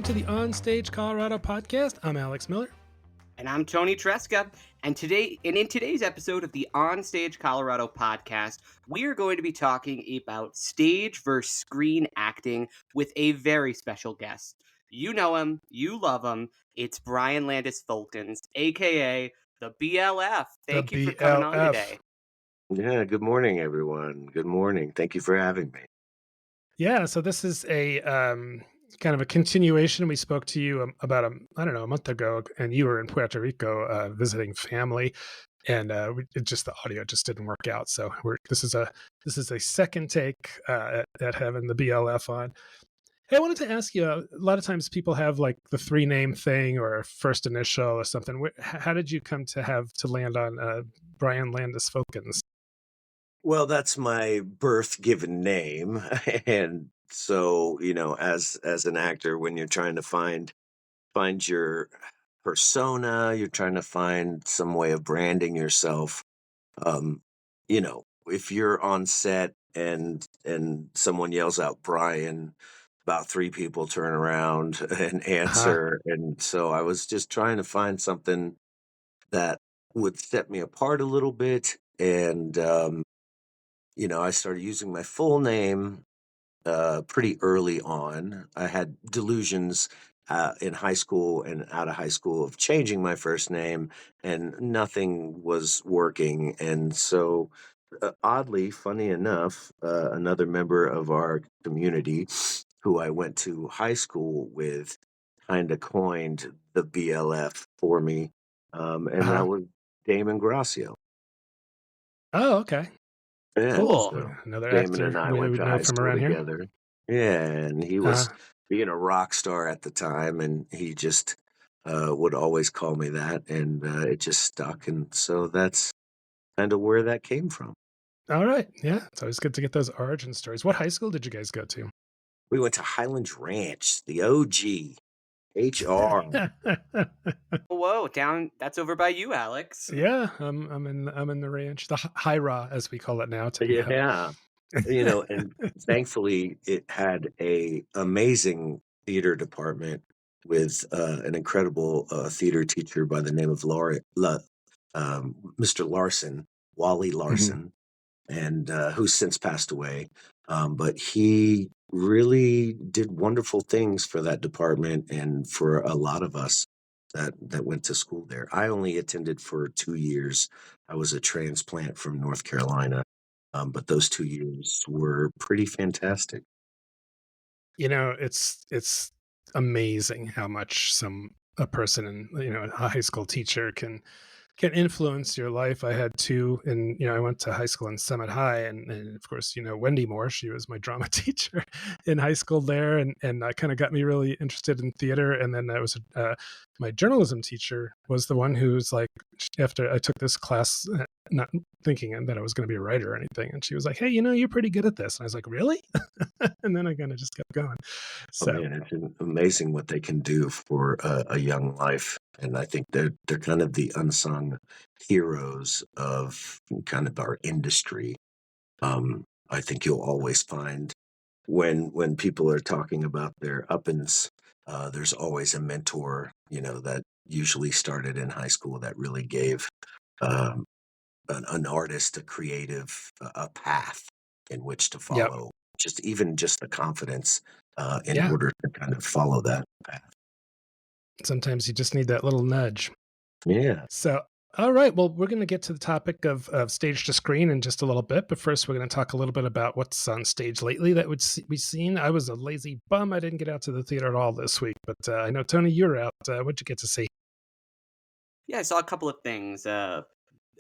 welcome to the OnStage Colorado Podcast. I'm Alex Miller. And I'm Toni Tresca. And in today's episode of the OnStage Colorado Podcast, we are going to be talking about stage versus screen acting with a very special guest. You know him, you love him. It's Brian Landis Folkins, aka the BLF. Thank you for coming on today. Yeah, good morning, everyone. Good morning. Thank you for having me. Yeah, so this is a kind of a continuation. We spoke to you about a month ago, and you were in Puerto Rico visiting family, and the audio just didn't work out. So this is a second take at having the BLF on. Hey, I wanted to ask you. A lot of times people have like the 3-name thing or a first initial or something. How did you come to land on Brian Landis Folkins? Well, that's my birth given name. And so, as an actor, when you're trying to find your persona, you're trying to find some way of branding yourself. If you're on set and someone yells out Brian, about 3 people turn around and answer. And so I was just trying to find something that would set me apart a little bit. And I started using my full name pretty early on. I had delusions in high school and out of high school of changing my first name, and nothing was working. And so, oddly, funny enough, another member of our community who I went to high school with kind of coined the BLF for me, and that was Damon Gracio. Oh, okay. Yeah, Cool. so Another Damon actor and I we went would to know high from school around here. together. Yeah, and he was being a rock star at the time, and he just would always call me that, and it just stuck. And so that's kind of where that came from. All right. Yeah. It's always good to get those origin stories. What high school did you guys go to? We went to Highlands Ranch, the OG, HR. Whoa, that's over by you, Alex. Yeah, I'm in the ranch, the Hira as we call it now. Yeah. And thankfully it had a amazing theater department with an incredible theater teacher by the name of Mr. Larson, Wally Larson, and who's since passed away. But he really did wonderful things for that department and for a lot of us that went to school there. I only attended for 2 years. I was a transplant from North Carolina. But those 2 years were pretty fantastic. It's amazing how much a person and a high school teacher can influence your life. I had 2, and I went to high school in Summit High, and of course, Wendy Moore, she was my drama teacher in high school there, and that kind of got me really interested in theater. And then I was my journalism teacher was the one who's like, after I took this class, not thinking that I was going to be a writer or anything, and she was like, "Hey, you're pretty good at this," and I was like, "Really?" And then I kind of just kept going. So Man, it's amazing what they can do for a young life. And I think they're kind of the unsung heroes of kind of our industry. I think you'll always find when people are talking about their up-ins, there's always a mentor, that usually started in high school that really gave um, an artist, a creative, a path in which to yep. follow. Just the confidence in Yeah. order to kind of follow that path. Sometimes you just need that little nudge. Yeah. So, all right. Well, we're going to get to the topic of stage to screen in just a little bit. But first, we're going to talk a little bit about what's on stage lately that would be seen. I was a lazy bum. I didn't get out to the theater at all this week. But I know, Toni, you're out. What'd you get to see? Yeah, I saw a couple of things.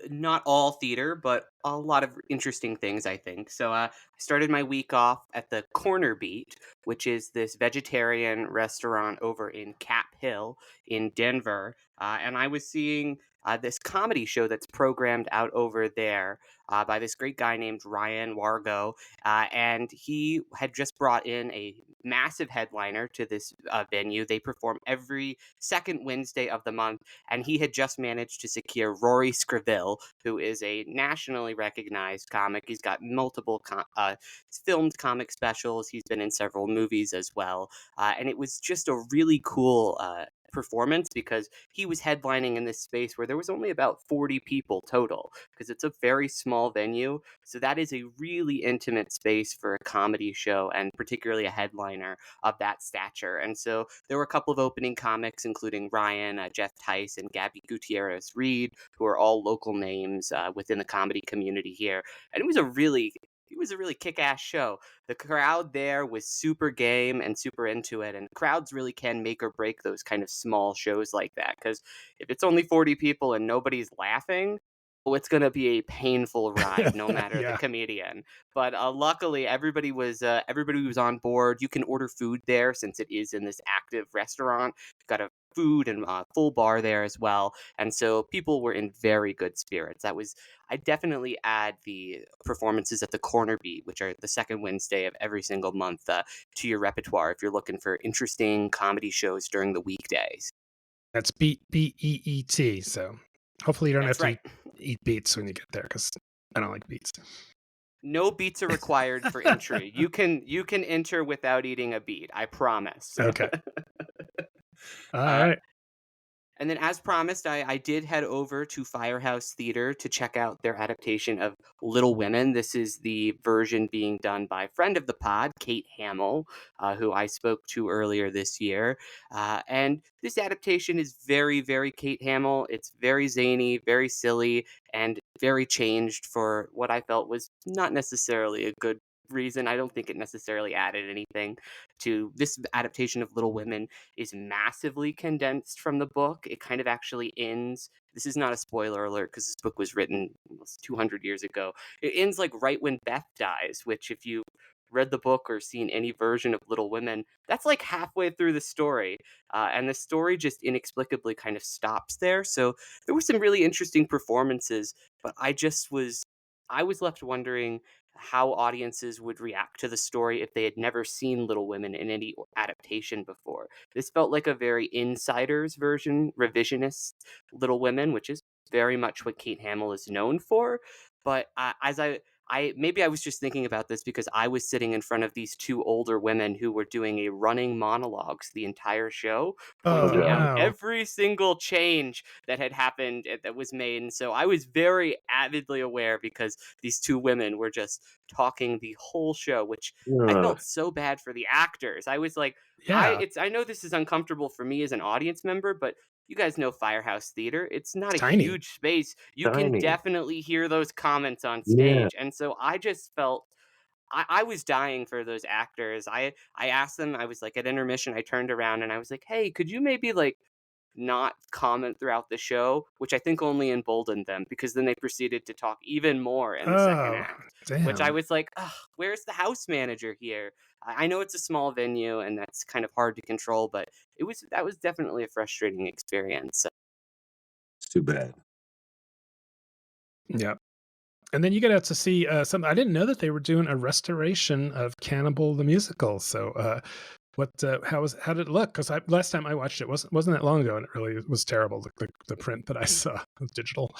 Not all theater, but a lot of interesting things, I think. So I started my week off at the Corner Beat, which is this vegetarian restaurant over in Cap Hill in Denver. And I was seeing this comedy show that's programmed out over there by this great guy named Ryan Wargo. And he had just brought in a massive headliner to this venue. They perform every second Wednesday of the month, and he had just managed to secure Rory Scriville, who is a nationally recognized comic. He's got multiple filmed comic specials. He's been in several movies as well, and it was just a really cool performance because he was headlining in this space where there was only about 40 people total because it's a very small venue. So that is a really intimate space for a comedy show and particularly a headliner of that stature. And so there were a couple of opening comics, including Ryan, Jeff Tice, and Gabby Gutierrez Reed, who are all local names within the comedy community here. And it was a really kick-ass show. The crowd there was super game and super into it, and crowds really can make or break those kind of small shows like that, because if it's only 40 people and nobody's laughing, oh, it's going to be a painful ride no matter the Yeah. comedian. But luckily everybody was on board. You can order food there since it is in this active restaurant. You've got a food and full bar there as well, and so people were in very good spirits. I definitely add the performances at the Corner Beat, which are the second Wednesday of every single month, to your repertoire if you're looking for interesting comedy shows during the weekdays. That's beet, Beet. So hopefully you don't have That's to right. eat beets when you get there because I don't like beets. No beats are required for entry. You can enter without eating a beet, I promise. Okay. All uh, right. And then, as promised, I did head over to Firehouse Theater to check out their adaptation of Little Women. This is the version being done by friend of the pod, Kate Hamill, who I spoke to earlier this year. And this adaptation is very, very Kate Hamill. It's very zany, very silly, and very changed for what I felt was not necessarily a good reason. I don't think it necessarily added anything to this adaptation of Little Women is massively condensed from the book. It kind of actually ends. This is not a spoiler alert because this book was written almost 200 years ago. It ends like right when Beth dies, which, if you read the book or seen any version of Little Women, that's like halfway through the story. And the story just inexplicably kind of stops there. So there were some really interesting performances, but I was left wondering how audiences would react to the story if they had never seen Little Women in any adaptation before. This felt like a very insider's version, revisionist Little Women, which is very much what Kate Hamill is known for. But maybe I was just thinking about this because I was sitting in front of these two older women who were doing a running monologues the entire show, Oh, Oh pointing out God. no. every single change that had happened that was made. And so I was very avidly aware because these two women were just talking the whole show, which I Ugh. felt so bad for the actors. I was like, Yeah. I know this is uncomfortable for me as an audience member, but you guys know Firehouse Theater. It's not It's a tiny. huge space. You can Tiny. definitely hear those comments on Yeah. stage. And so I just felt I was dying for those actors. I asked them, I was like at intermission, I turned around and I was like, hey, could you maybe like not comment throughout the show, which I think only emboldened them because then they proceeded to talk even more in the second Oh, act, which I damn. was like, ugh, where's the house manager here? I know it's a small venue and that's kind of hard to control, but that was definitely a frustrating experience. It's too bad. Yeah. And then you get out to see some. I didn't know that they were doing a restoration of Cannibal the musical. So, how did it look? Because last time I watched it wasn't that long ago, and it really was terrible. The print that I saw was digital.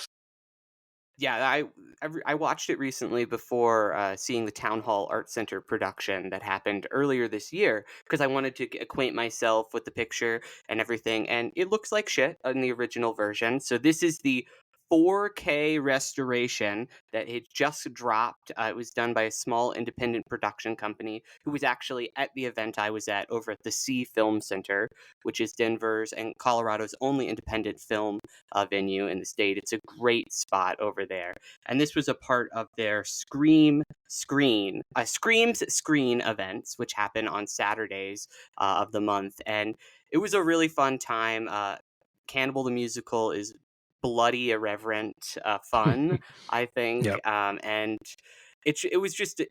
Yeah, I watched it recently before seeing the Town Hall Art Center production that happened earlier this year because I wanted to acquaint myself with the picture and everything, and it looks like shit in the original version. So this is the 4K restoration that had just dropped. It was done by a small independent production company who was actually at the event I was at over at the C Film Center, which is Denver's and Colorado's only independent film venue in the state. It's a great spot over there. And this was a part of their Screams Screen events, which happen on Saturdays of the month. And it was a really fun time. Cannibal the Musical is bloody irreverent fun, I think. Yep. And it was just, it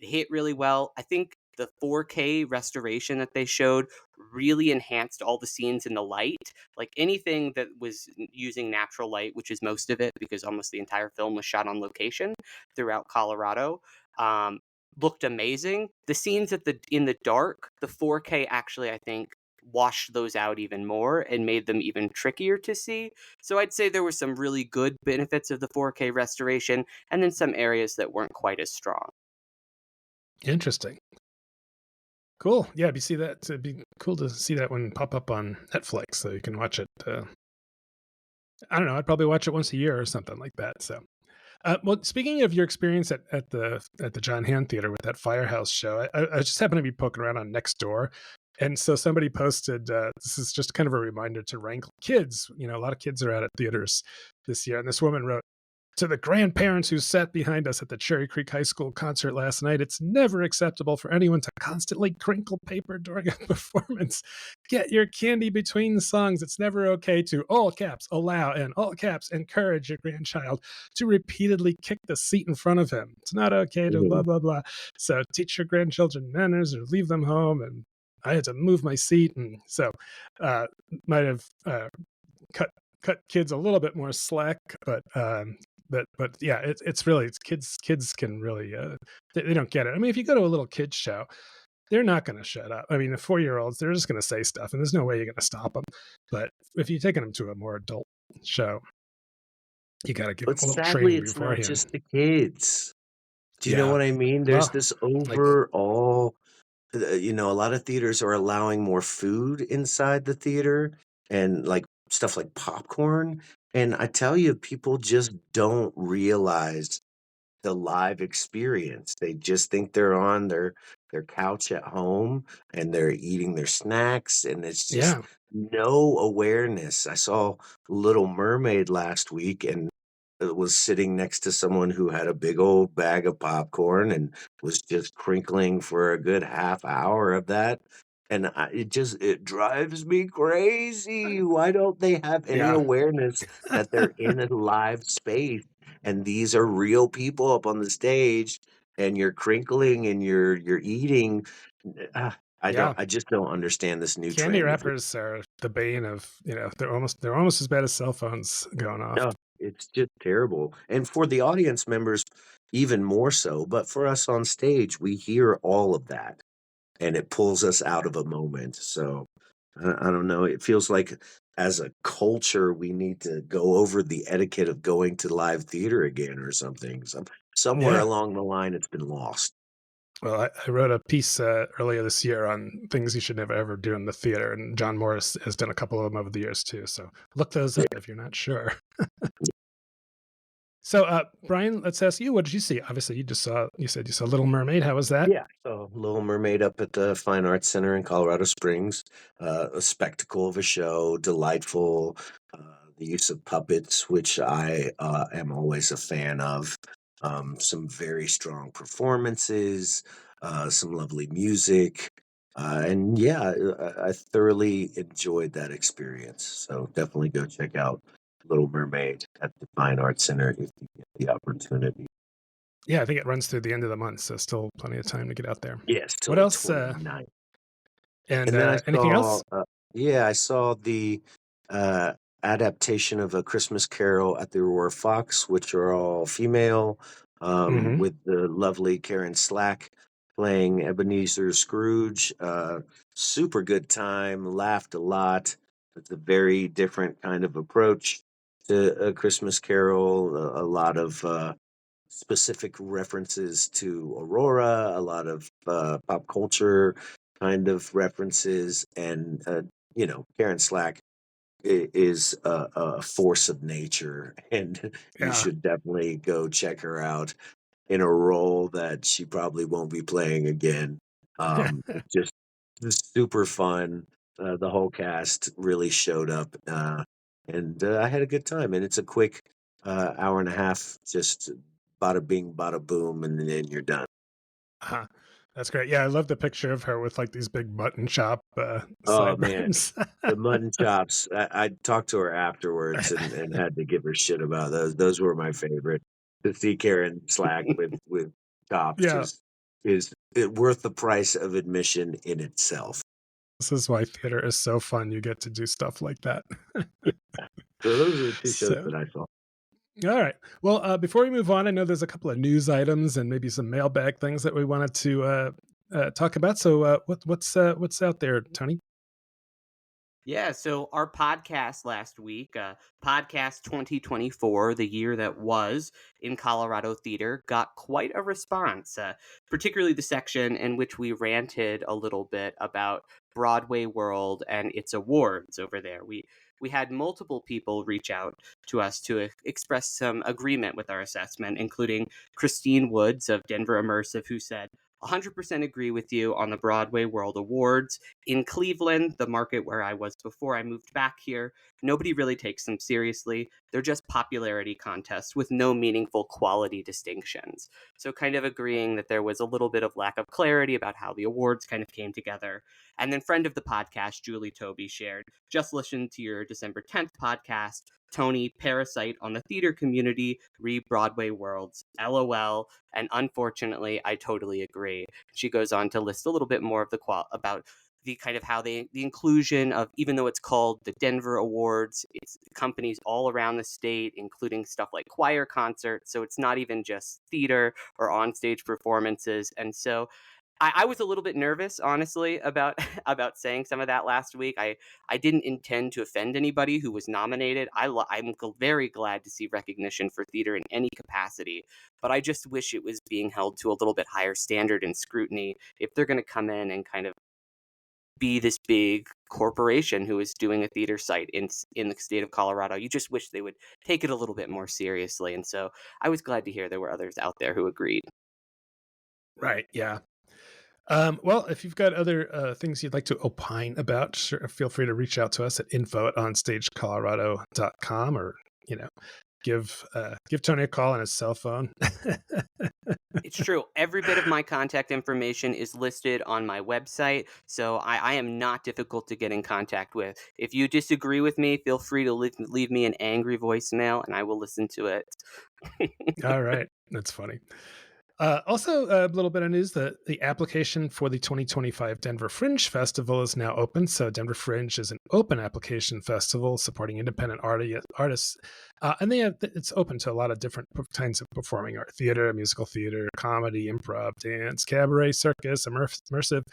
hit really well. I think the 4K restoration that they showed really enhanced all the scenes in the light. Like anything that was using natural light, which is most of it because almost the entire film was shot on location throughout Colorado. Um, looked amazing. The scenes in the dark, the 4K actually, I think, washed those out even more and made them even trickier to see. So I'd say there were some really good benefits of the 4K restoration, and then some areas that weren't quite as strong. Interesting. Cool. Yeah, if you see that, it'd be cool to see that one pop up on Netflix so you can watch it. I don't know. I'd probably watch it once a year or something like that. So, well, speaking of your experience at the John Hand Theater with that Firehouse show, I just happened to be poking around on Nextdoor, and so somebody posted, this is just kind of a reminder to wrangle kids. You know, a lot of kids are out at theaters this year, and this woman wrote, to the grandparents who sat behind us at the Cherry Creek High School concert last night, it's never acceptable for anyone to constantly crinkle paper during a performance. Get your candy between the songs. It's never okay to, all caps, allow, and all caps, encourage your grandchild to repeatedly kick the seat in front of him. It's not okay to blah, Mhm. blah, blah. So teach your grandchildren manners or leave them home. And I had to move my seat. And so uh, might have cut kids a little bit more slack, but yeah, it's really kids can really they don't get it. I mean, if you go to a little kids show, they're not going to shut up. I mean, the 4-year-olds, they're just going to say stuff, and there's no way you're going to stop them. But if you're taking them to a more adult show, you got to give them But a little sadly, training it's not beforehand. just the kids. Do you know Yeah. what I mean? There's Well, this like overall, a lot of theaters are allowing more food inside the theater and like stuff like popcorn. And I tell you, people just don't realize the live experience. They just think they're on their couch at home and they're eating their snacks, and it's just yeah, no awareness. I saw Little Mermaid last week, and was sitting next to someone who had a big old bag of popcorn and was just crinkling for a good half hour of that. And it drives me crazy. Why don't they have any yeah, awareness that they're in a live space and these are real people up on the stage and you're crinkling and you're eating? yeah. I just don't understand this new Candy trend of wrappers are the bane of, they're almost as bad as cell phones going off. no, it's just terrible. And for the audience members, even more so. But for us on stage, we hear all of that and it pulls us out of a moment. So I don't know. It feels like as a culture, we need to go over the etiquette of going to live theater again or something. Somewhere Yeah. along the line, it's been lost. Well, I wrote a piece earlier this year on things you should never ever do in the theater, and John Morris has done a couple of them over the years too. So look those up if you're not sure. So, Brian, let's ask you, what did you see? Obviously, you said you saw Little Mermaid. How was that? Yeah, so Little Mermaid up at the Fine Arts Center in Colorado Springs, a spectacle of a show, delightful. The use of puppets, which I am always a fan of. Some very strong performances, some lovely music, and yeah, I thoroughly enjoyed that experience. So definitely go check out Little Mermaid at the Fine Arts Center if you get the opportunity. Yeah, I think it runs through the end of the month, so still plenty of time to get out there. Yes, till What the else? 29th. And And then anything else? I saw the uh, adaptation of A Christmas Carol at the Aurora Fox, which are all female, Hmm. with the lovely Karen Slack playing Ebenezer Scrooge. Super good time, laughed a lot. It's a very different kind of approach to A Christmas Carol. A lot of specific references to Aurora, a lot of pop culture kind of references, and Karen Slack is a force of nature, and you Yeah, should definitely go check her out in a role that she probably won't be playing again. It's just super fun. The whole cast really showed up, and I had a good time. And it's a quick hour and a half, just bada bing, bada boom, and then you're done. uh that's great. Yeah, I love the picture of her with like these big mutton chop Oh man, sideburns. the mutton chops. I talked to her afterwards and had to give her shit about those. Those were my favorite. To see Karen Slack with chops Yeah, is it worth the price of admission in itself. this is why theater is so fun. You get to do stuff like that. So those are the two shows So that I saw. All right. Well, before we move on, I know there's a couple of news items and maybe some mailbag things that we wanted to talk about. So, what's out there, Tony? Yeah, so our podcast last week, podcast 2024, the year that was in Colorado theater, got quite a response, particularly the section in which we ranted a little bit about Broadway World and its awards over there. We had multiple people reach out to us to express some agreement with our assessment, including Christine Woods of Denver Immersive, who said, 100% agree with you on the Broadway World Awards. In Cleveland, the market where I was before I moved back here, nobody really takes them seriously. They're just popularity contests with no meaningful quality distinctions. So, kind of agreeing that there was a little bit of lack of clarity about how the awards kind of came together. And then, friend of the podcast, Julie Toby, shared, just listen to your December 10th podcast. Toni, parasite on the theater community, re Broadway worlds, LOL. And unfortunately, I totally agree. She goes on to list a little bit more of about the kind of how the inclusion of, even though it's called the Denver Awards, it's companies all around the state, including stuff like choir concerts. So it's not even just theater or onstage performances. And so I was a little bit nervous, honestly, about about saying some of that last week. I didn't intend to offend anybody who was nominated. Very glad to see recognition for theater in any capacity, but I just wish it was being held to a little bit higher standard and scrutiny if they're going to come in and kind of be this big corporation who is doing a theater site in the state of Colorado. You just wish they would take it a little bit more seriously, and so I was glad to hear there were others out there who agreed. Right. Yeah. Well, if you've got other things you'd like to opine about, sure, feel free to reach out to us at info@onstagecolorado.com, or you know, give Tony a call on his cell phone. It's true. Every bit of my contact information is listed on my website, so I am not difficult to get in contact with. If you disagree with me, feel free to leave me an angry voicemail, and I will listen to it. All right, that's funny. Also, a little bit of news: the application for the 2025 Denver Fringe Festival is now open. So, Denver Fringe is an open application festival supporting independent artists, and it's open to a lot of different kinds of performing art: theater, musical theater, comedy, improv, dance, cabaret, circus, immersive,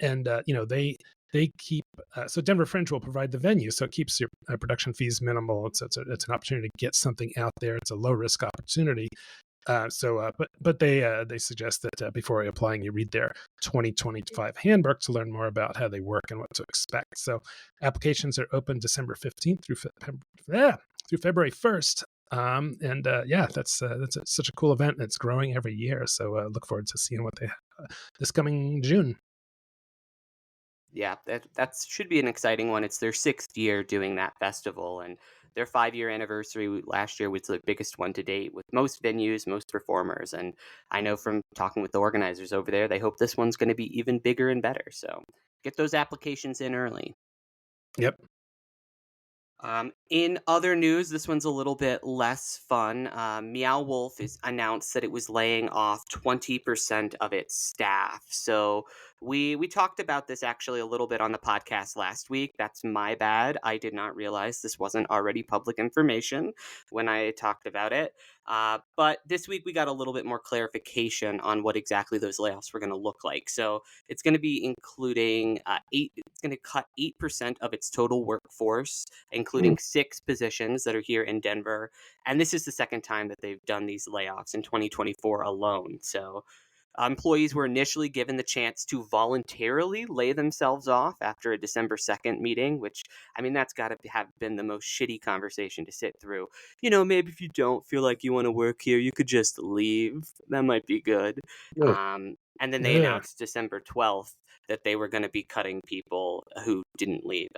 and they keep so Denver Fringe will provide the venue, so it keeps your production fees minimal. It's an opportunity to get something out there. It's a low risk opportunity. But they suggest that before applying, you read their 2025 handbook to learn more about how they work and what to expect. So applications are open December 15th through February 1st. That's such a cool event, and it's growing every year. So look forward to seeing what they have this coming June. Yeah, that should be an exciting one. It's their sixth year doing that festival, and their 5 year anniversary last year was the biggest one to date, with most venues, most performers. And I know from talking with the organizers over there, they hope this one's going to be even bigger and better. So get those applications in early. Yep. In other news, this one's a little bit less fun. Meow Wolf is announced that it was laying off 20% of its staff. So we talked about this actually a little bit on the podcast last week. That's my bad. I did not realize this wasn't already public information when I talked about it. But this week we got a little bit more clarification on what exactly those layoffs were going to look like. So it's going to be including it's going to cut 8% of its total workforce, Mm. including 6 positions that are here in Denver. And this is the second time that they've done these layoffs in 2024 alone. So employees were initially given the chance to voluntarily lay themselves off after a December 2nd meeting, which, I mean, that's got to have been the most shitty conversation to sit through. Maybe if you don't feel like you want to work here, you could just leave. That might be good. Ugh. And then they Yeah. announced December 12th that they were going to be cutting people who didn't leave.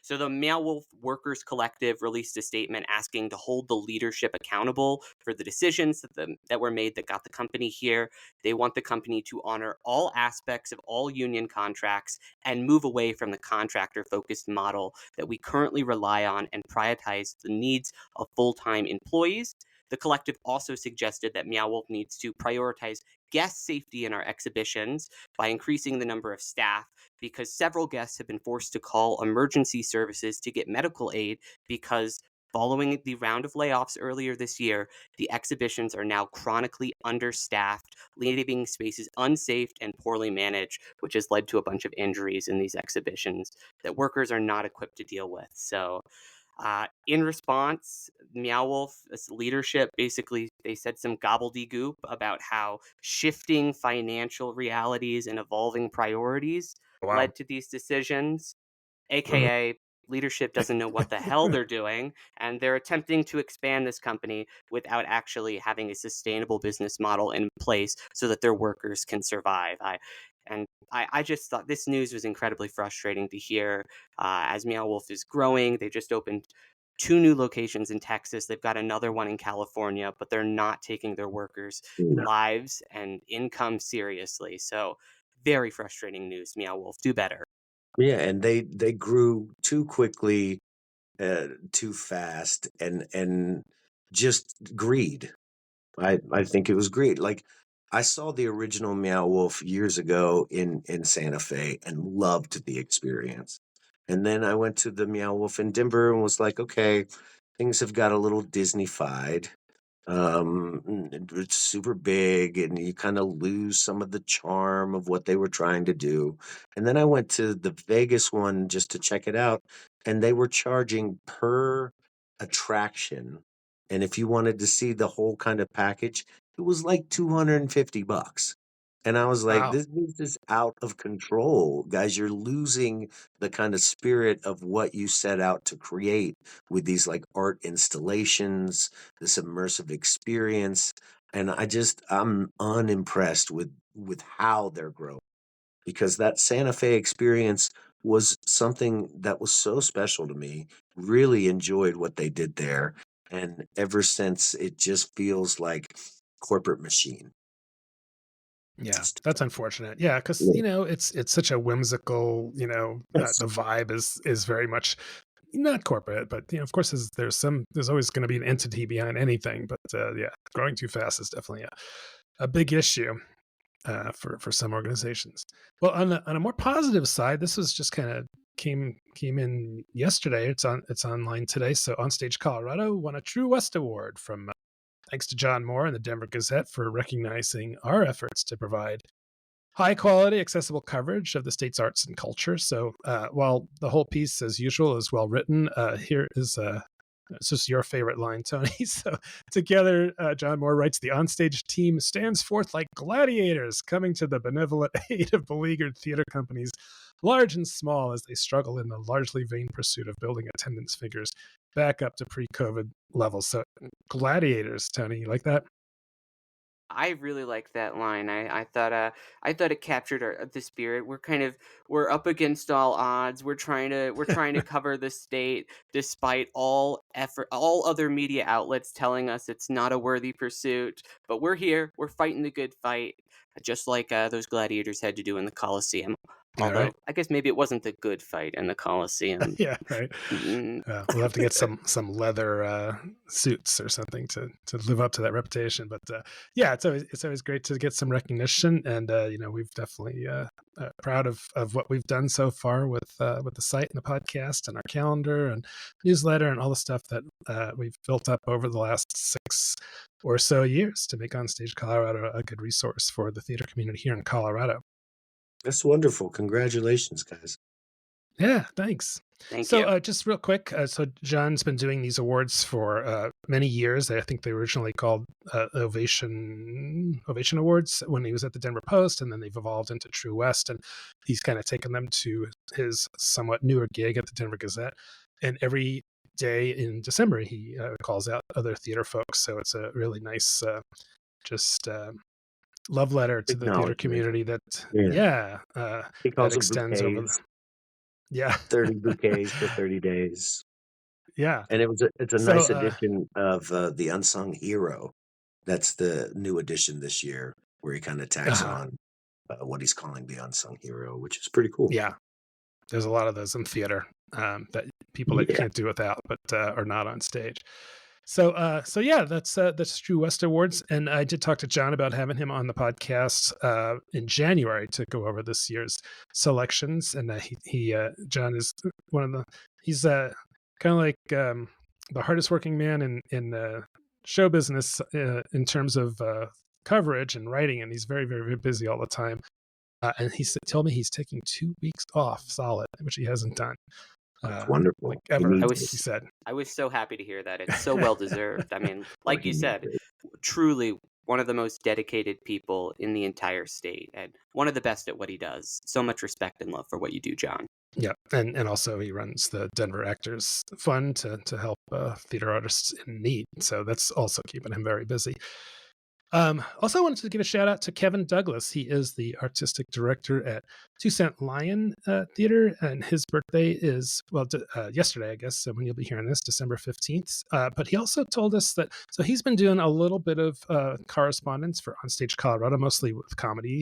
So the Meow Wolf Workers Collective released a statement asking to hold the leadership accountable for the decisions that were made that got the company here. They want the company to honor all aspects of all union contracts and move away from the contractor-focused model that we currently rely on and prioritize the needs of full-time employees. The collective also suggested that Meow Wolf needs to prioritize guest safety in our exhibitions by increasing the number of staff, because several guests have been forced to call emergency services to get medical aid because Following the round of layoffs earlier this year, the exhibitions are now chronically understaffed, leaving spaces unsafe and poorly managed, which has led to a bunch of injuries in these exhibitions that workers are not equipped to deal with. So, in response, Meow Wolf's leadership basically they said some gobbledygook about how shifting financial realities and evolving priorities Wow. led to these decisions, Mhm. aka leadership doesn't know what the hell they're doing, and they're attempting to expand this company without actually having a sustainable business model in place so that their workers can survive. I just thought this news was incredibly frustrating to hear. As Meow Wolf is growing, they just opened two new locations in Texas. They've got another one in California, but they're not taking their workers' Mm. lives and income seriously. So, very frustrating news. Meow Wolf, do better. Yeah, and they grew too quickly, too fast, and just greed. I think it was great. Like, I saw the original Meow Wolf years ago in Santa Fe and loved the experience. And then I went to the Meow Wolf in Denver and was like, okay, things have got a little Disney-fied. It's super big, and you kind of lose some of the charm of what they were trying to do. And then I went to the Vegas one just to check it out, and they were charging per attraction. And if you wanted to see the whole kind of package, it was like $250. And I was like, Wow. this is out of control. Guys, you're losing the kind of spirit of what you set out to create with these like art installations, this immersive experience. And I'm unimpressed with how they're growing, because that Santa Fe experience was something that was so special to me. Really enjoyed what they did there. And ever since, it just feels like corporate machine. Yeah, Just that's unfortunate. Yeah, because yeah, it's such a whimsical. yes. The vibe is very much not corporate, but of course, there's always going to be an entity behind anything. But yeah, growing too fast is definitely a big issue for some organizations. Well, on a more positive side, this was just kind of came in yesterday. It's online today. So OnStage Colorado won a True West Award from thanks to John Moore and the Denver Gazette for recognizing our efforts to provide high quality, accessible coverage of the state's arts and culture. So while the whole piece, as usual, is well written, here is this is your favorite line, Tony. So together, John Moore writes, the onstage team stands forth like gladiators coming to the benevolent aid of beleaguered theater companies, large and small, as they struggle in the largely vain pursuit of building attendance figures back up to pre-COVID levels. So gladiators, Tony, you like that? I really like that line. I thought it captured the spirit. We're up against all odds. We're trying to cover the state despite all effort, all other media outlets telling us it's not a worthy pursuit. But we're here. We're fighting the good fight, just like those gladiators had to do in the Colosseum. All right. Although I guess maybe it wasn't the good fight in the Colosseum. Yeah, right. Mm, We'll have to get some leather suits or something to live up to that reputation. But yeah, it's always great to get some recognition, and we've definitely proud of what we've done so far with the site and the podcast and our calendar and newsletter and all the stuff that we've built up over the last 6 or so years to make OnStage Colorado a good resource for the theater community here in Colorado. That's wonderful. Congratulations, guys. Yeah, thanks. thank So, you. just real quick, so John's been doing these awards for many years. I think they were originally called Ovation Awards when he was at the Denver Post, and then they've evolved into True West, and he's kind of taken them to his somewhat newer gig at the Denver Gazette. And every day in December, he calls out other theater folks. So it's a really nice, just love letter to the theater Acknowledgement. community that, Yeah. yeah, He that calls them extends over the, bouquets, yeah, 30 bouquets for 30 days. yeah. And it's a So, nice addition of the unsung hero. That's the new addition this year, where he kind of tacks uh on what he's calling the unsung hero, which is pretty cool. yeah, there's a lot of those in theater that people that Yeah. can't do without, but are not on stage. So yeah, that's True West Awards, and I did talk to John about having him on the podcast in January to go over this year's selections, and he John is one of the he's kind of like the hardest working man in show business in terms of coverage and writing, and he's very, very, very busy all the time. And told me he's taking 2 weeks off solid, which he hasn't done That's like wonderful. He ever. I needs He it. was said. I was so happy to hear that. It's so well deserved. I mean, Oh, like he you needs said, it. truly one of the most dedicated people in the entire state and one of the best at what he does. So much respect and love for what you do, John. Yeah, and also he runs the Denver Actors Fund to help theater artists in need. So that's also keeping him very busy. Also, I wanted to give a shout out to Kevin Douglas. He is the artistic director at Two Cent Lion Theater, and his birthday is, well, yesterday, I guess. So when you'll be hearing this, December 15th. But he also told us that, so he's been doing a little bit of correspondence for OnStage Colorado, mostly with comedy.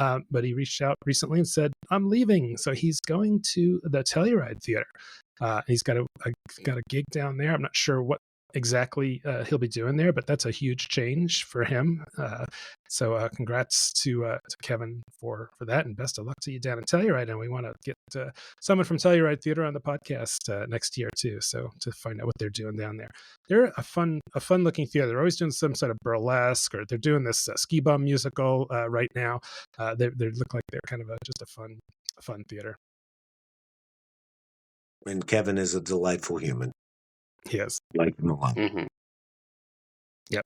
But he reached out recently and said, I'm leaving. So he's going to the Telluride Theater. He's got a gig down there. I'm not sure what exactly he'll be doing there, but that's a huge change for him. So congrats to Kevin for that, and best of luck to you down in Telluride. And we want to get someone from Telluride Theater on the podcast next year too, so to find out what they're doing down there. They're a fun looking theater. They're always doing some sort of burlesque, or they're doing this ski bum musical right now. They look like they're kind of just a fun theater. And Kevin is a delightful human. He is. Like him a lot. Mm-hmm. Yep.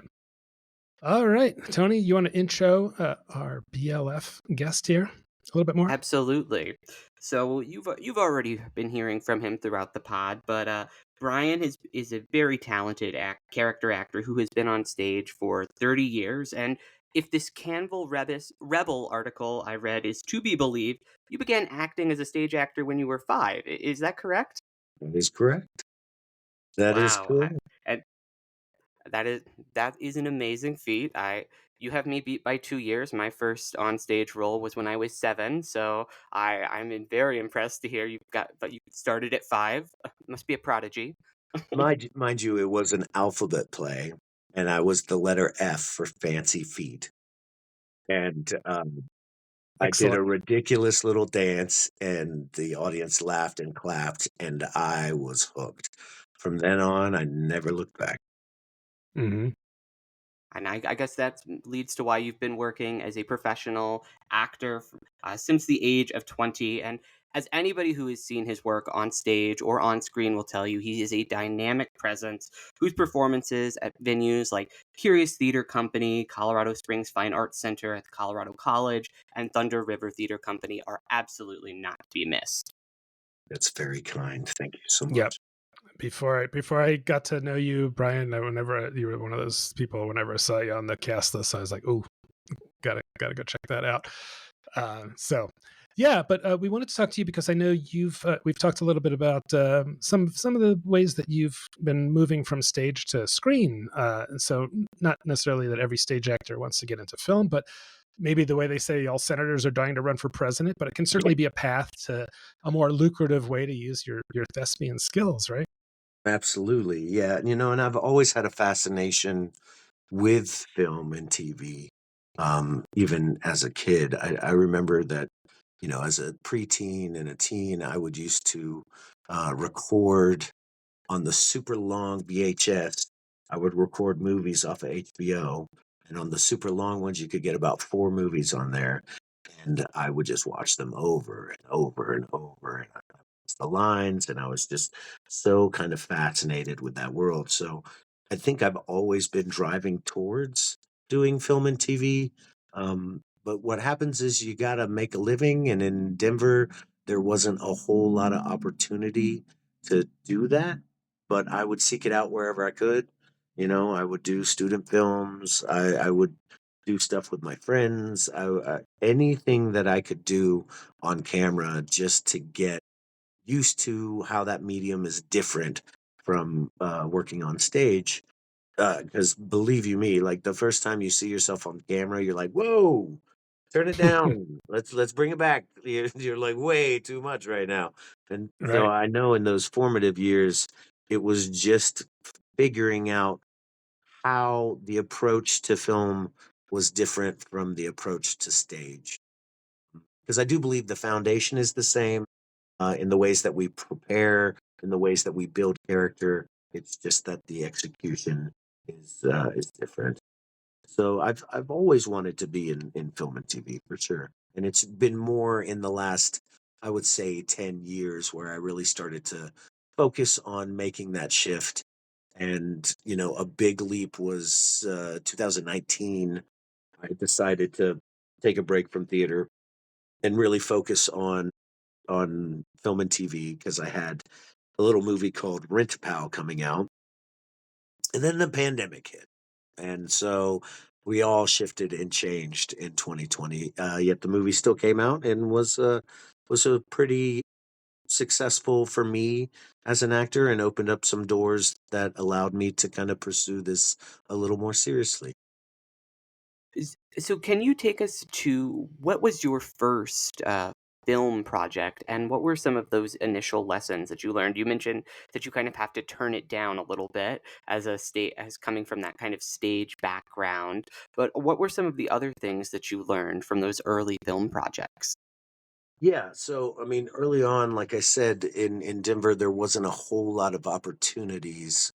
All right, Tony, you want to intro our BLF guest here a little bit more? Absolutely. So you've already been hearing from him throughout the pod, but Brian is a very talented character actor who has been on stage for 30 years. And if this Canville Rebel article I read is to be believed, you began acting as a stage actor when you were 5. Is that correct? That is correct. That is Wow. correct. And that is an amazing feat. You have me beat by 2 years. My first on stage role was when I was 7, so very impressed to hear but you started at 5. Must be a prodigy. Mind you, it was an alphabet play, and I was the letter F for fancy feet. And I did a Excellent. ridiculous little dance, and the audience laughed and clapped, and I was hooked. From then on, I never looked back. Mm-hmm. And I guess that leads to why you've been working as a professional actor since the age of 20. And as anybody who has seen his work on stage or on screen will tell you, he is a dynamic presence whose performances at venues like Curious Theater Company, Colorado Springs Fine Arts Center at Colorado College, and Thunder River Theater Company are absolutely not to be missed. That's very kind. Thank you so Yep. much. Before I got to know you, Brian, whenever you were one of those people, whenever I saw you on the cast list, I was like, "Oh, gotta go check that out." So, yeah, but we wanted to talk to you because I know we've talked a little bit about some of the ways that you've been moving from stage to screen. And so, not necessarily that every stage actor wants to get into film, but maybe the way they say all senators are dying to run for president, but it can certainly be a path to a more lucrative way to use your thespian skills, right? Absolutely. Yeah. And I've always had a fascination with film and TV. Even as a kid, I remember that, as a preteen and a teen, I would used to record on the super long VHS. I would record movies off of HBO. And on the super long ones, you could get about 4 movies on there. And I would just watch them over and over and over. And I the lines, and I was just so kind of fascinated with that world. So I think I've always been driving towards doing film and TV. But what happens is you got to make a living, and in Denver, there wasn't a whole lot of opportunity to do that. But I would seek it out wherever I could. I would do student films. I would do stuff with my friends. Anything that I could do on camera just to get used to how that medium is different from working on stage. Because believe you me, like the first time you see yourself on camera, you're like, "Whoa, turn it down. Let's bring it back." You're like way too much right now. And so Right. I know in those formative years, it was just figuring out how the approach to film was different from the approach to stage. Because I do believe the foundation is the same in the ways that we prepare, in the ways that we build character. It's just that the execution is different. So I've always wanted to be in film and TV for sure. And it's been more in the last, I would say, 10 years where I really started to focus on making that shift. And, a big leap was 2019. I decided to take a break from theater and really focus on film and TV because I had a little movie called Rent Pal coming out, and then the pandemic hit, and so we all shifted and changed in 2020. Yet the movie still came out and was a pretty successful for me as an actor, and opened up some doors that allowed me to kind of pursue this a little more seriously. So, can you take us to what was your first film project, and what were some of those initial lessons that you learned? You mentioned that you kind of have to turn it down a little bit as as coming from that kind of stage background. But what were some of the other things that you learned from those early film projects? Yeah, so I mean, early on, like I said, in Denver, there wasn't a whole lot of opportunities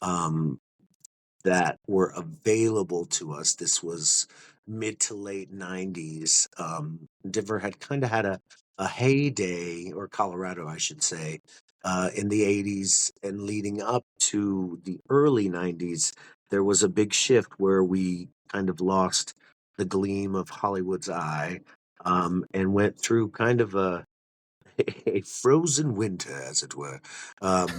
um, that were available to us. This was mid to late 90s. Denver had kind of had a heyday, or Colorado, I should say, in the 80s and leading up to the early 90s. There was a big shift where we kind of lost the gleam of Hollywood's eye, and went through kind of a frozen winter, as it were. Um,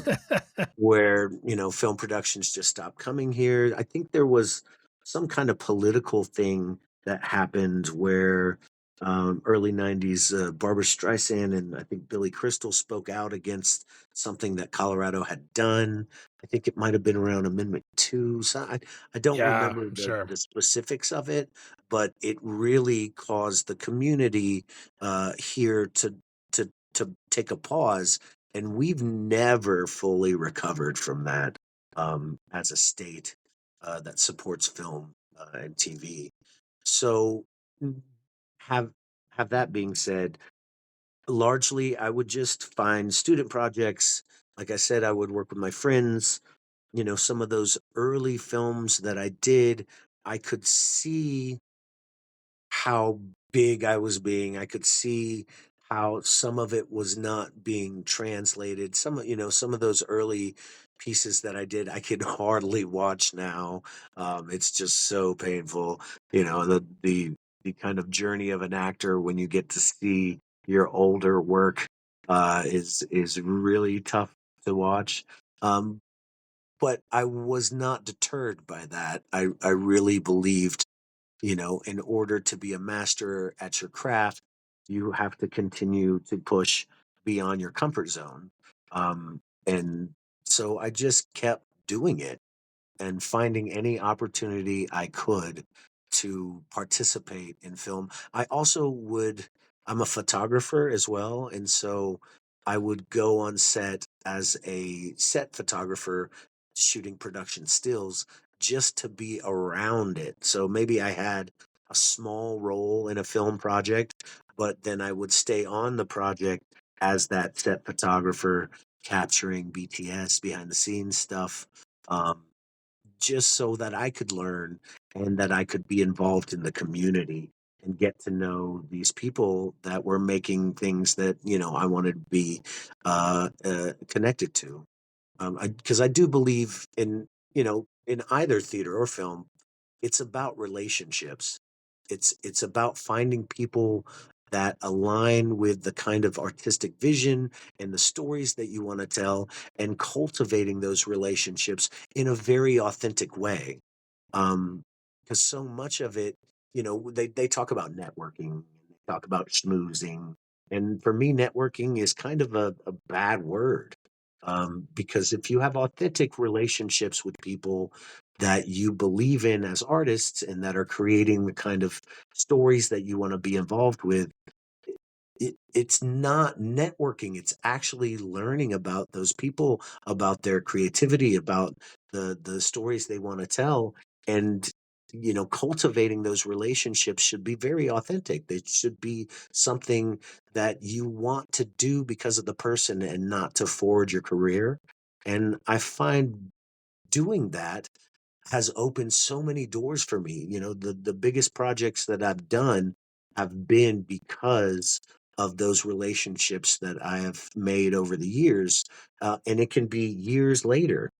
where, film productions just stopped coming here. I think there was some kind of political thing that happened where early 90s, Barbara Streisand and I think Billy Crystal spoke out against something that Colorado had done. I think it might have been around Amendment 2. So I don't Yeah, remember sure. the specifics of it, but it really caused the community here to take a pause, and we've never fully recovered from that as a state that supports film and TV. So, mm, have have that being said, largely I would just find student projects. Like I said, I would work with my friends. Some of those early films that I did, I could see how big I was being. I could see how some of it was not being translated. Some of those early pieces that I did, I can hardly watch now. It's just so painful. The kind of journey of an actor when you get to see your older work is really tough to watch. Um, but I was not deterred by that. I really believed, in order to be a master at your craft, you have to continue to push beyond your comfort zone. And so I just kept doing it and finding any opportunity I could to participate in film. I'm a photographer as well. And so I would go on set as a set photographer, shooting production stills just to be around it. So maybe I had a small role in a film project, but then I would stay on the project as that set photographer, capturing BTS, behind the scenes stuff. Um, just so that I could learn and that I could be involved in the community and get to know these people that were making things that, I wanted to be connected to. Because I do believe in either theater or film, it's about relationships. It's about finding people that align with the kind of artistic vision and the stories that you want to tell, and cultivating those relationships in a very authentic way. Because so much of it, they talk about networking, they talk about schmoozing, and for me, networking is kind of a bad word. Because if you have authentic relationships with people that you believe in as artists and that are creating the kind of stories that you want to be involved with, it's not networking. It's actually learning about those people, about their creativity, about the stories they want to tell. And cultivating those relationships should be very authentic. They should be something that you want to do because of the person and not to forward your career. And I find doing that has opened so many doors for me. The biggest projects that I've done have been because of those relationships that I have made over the years. And it can be years later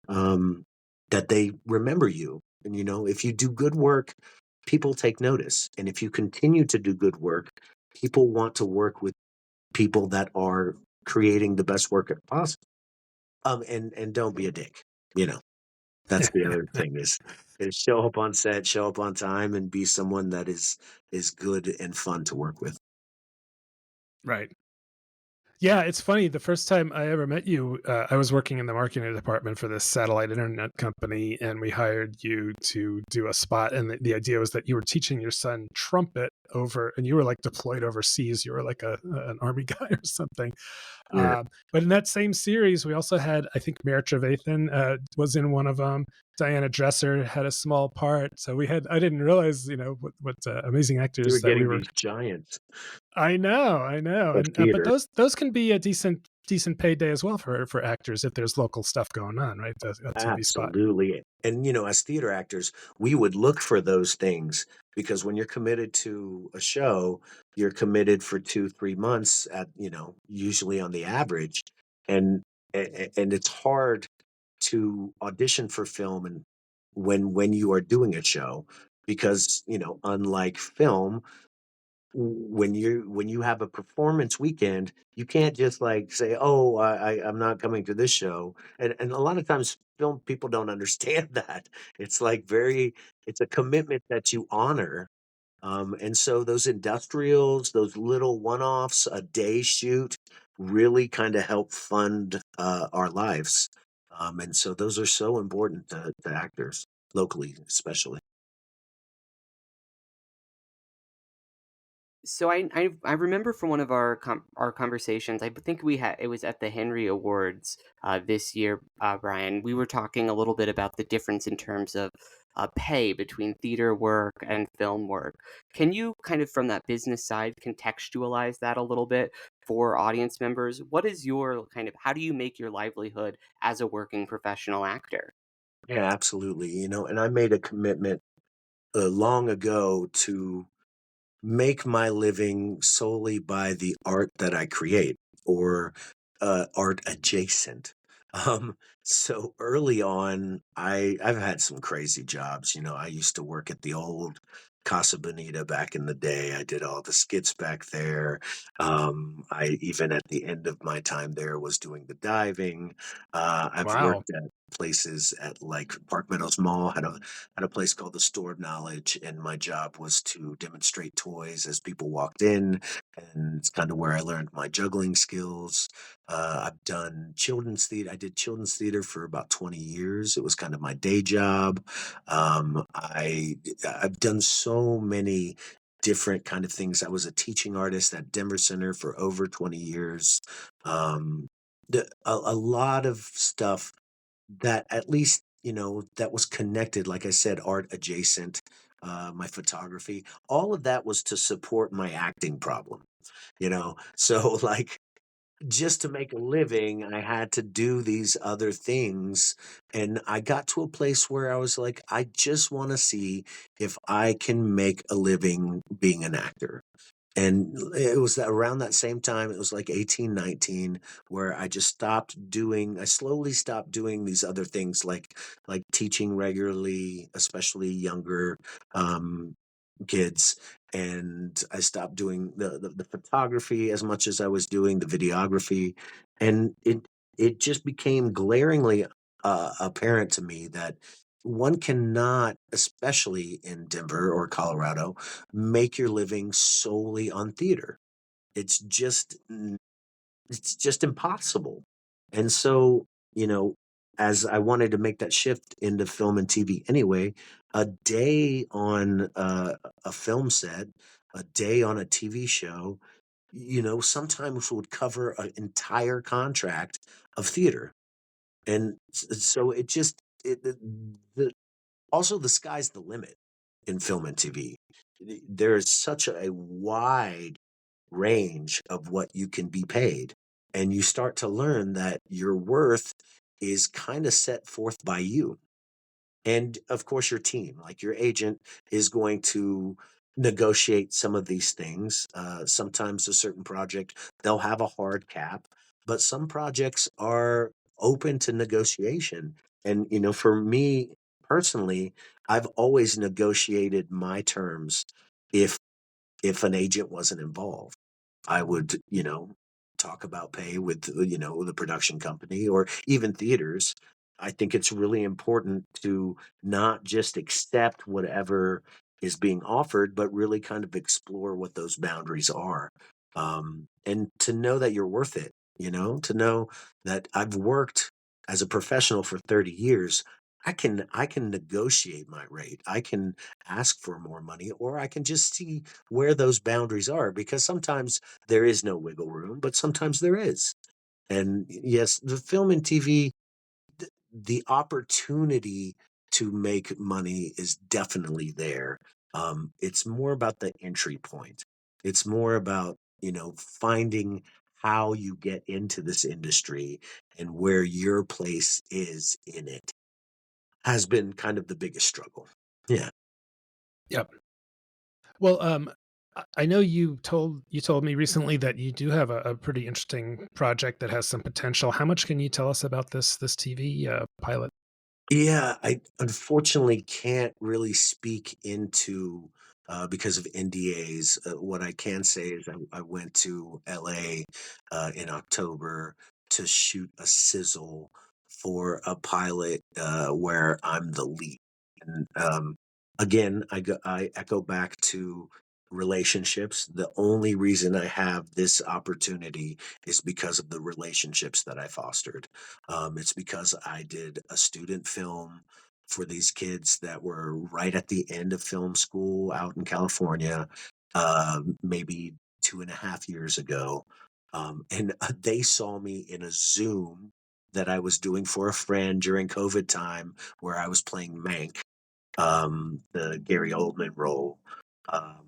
um, that they remember you. And, if you do good work, people take notice. And if you continue to do good work, people want to work with people that are creating the best work possible. And don't be a dick, you know. That's the other thing is show up on set, show up on time, and be someone that is good and fun to work with. Right. Yeah, it's funny. The first time I ever met you, I was working in the marketing department for this satellite internet company, and we hired you to do a spot. And the idea was that you were teaching your son trumpet over, and you were like deployed overseas. You were like an army guy or something. Yeah. But in that same series, we also had, I think, Mayor Trevathan was in one of them. Diana Dresser had a small part. So I didn't realize, what amazing You were actors that we getting were. these giants I know, of but theater. those can be a decent payday as well for actors if there's local stuff going on, right? A TV spot. Absolutely. And, as theater actors, we would look for those things because when you're committed to a show, you're committed for 2, 3 months usually on the average. And it's hard to audition for film and when you are doing a show because, unlike film, when you have a performance weekend, you can't just like say, "Oh, I'm not coming to this show." And a lot of times film people don't understand that. It's like it's a commitment that you honor. And so those industrials, those little one-offs, a day shoot really kind of help fund our lives. And so those are so important to actors locally, especially. So I remember from one of our conversations. I think it was at the Henry Awards this year, Brian. We were talking a little bit about the difference in terms of pay between theater work and film work. Can you kind of from that business side contextualize that a little bit for audience members? What is your kind of how do you make your livelihood as a working professional actor? Yeah, absolutely. And I made a commitment long ago to make my living solely by the art that I create or art adjacent. Um, so early on, I've had some crazy jobs. I used to work at the old Casa Bonita back in the day. I did all the skits back there. I even at the end of my time there was doing the diving. I've Wow. worked at places at like Park Meadows Mall, had a place called the Store of Knowledge, and my job was to demonstrate toys as people walked in, and it's kind of where I learned my juggling skills. I've done children's theater. I did children's theater for about 20 years. It was kind of my day job. I've done so many different kind of things. I was a teaching artist at Denver Center for over 20 years. Um, a lot of stuff that at least, that was connected, like I said, art adjacent, my photography, all of that was to support my acting problem, So like just to make a living, I had to do these other things. And I got to a place where I was like, I just want to see if I can make a living being an actor. And it was around that same time, it was like 18, 19, where I slowly stopped doing these other things like teaching regularly, especially younger um, kids. And I stopped doing the photography as much as I was doing the videography. And it just became glaringly apparent to me that one cannot, especially in Denver or Colorado, make your living solely on theater. It's just it's just impossible. And so, as I wanted to make that shift into film and TV anyway, a day on a film set, a day on a TV show, sometimes would cover an entire contract of theater. And so it just the also the sky's the limit in film and TV. There is such a wide range of what you can be paid. And you start to learn that your worth is kind of set forth by you. And of course, your team, like your agent, is going to negotiate some of these things. Sometimes a certain project, they'll have a hard cap, but some projects are open to negotiation. And, for me personally, I've always negotiated my terms if an agent wasn't involved. I would, talk about pay with, the production company or even theaters. I think it's really important to not just accept whatever is being offered, but really kind of explore what those boundaries are. And to know that you're worth it, to know that I've worked as a professional for 30 years. I can negotiate my rate. I can ask for more money, or I can just see where those boundaries are, because sometimes there is no wiggle room, but sometimes there is. And yes, the film and TV, the opportunity to make money is definitely there. It's more about the entry point. It's more about, finding how you get into this industry and where your place is in it has been kind of the biggest struggle. Yeah. Yep. Well, I know you told me recently that you do have a pretty interesting project that has some potential. How much can you tell us about this TV pilot? Yeah, I unfortunately can't really speak into because of NDAs. What I can say is I went to LA in October to shoot a sizzle for a pilot where I'm the lead. And again, I echo back to relationships. The only reason I have this opportunity is because of the relationships that I fostered. It's because I did a student film for these kids that were right at the end of film school out in California, maybe 2.5 years ago. And they saw me in a Zoom that I was doing for a friend during COVID time, where I was playing Mank, the Gary Oldman role. Um,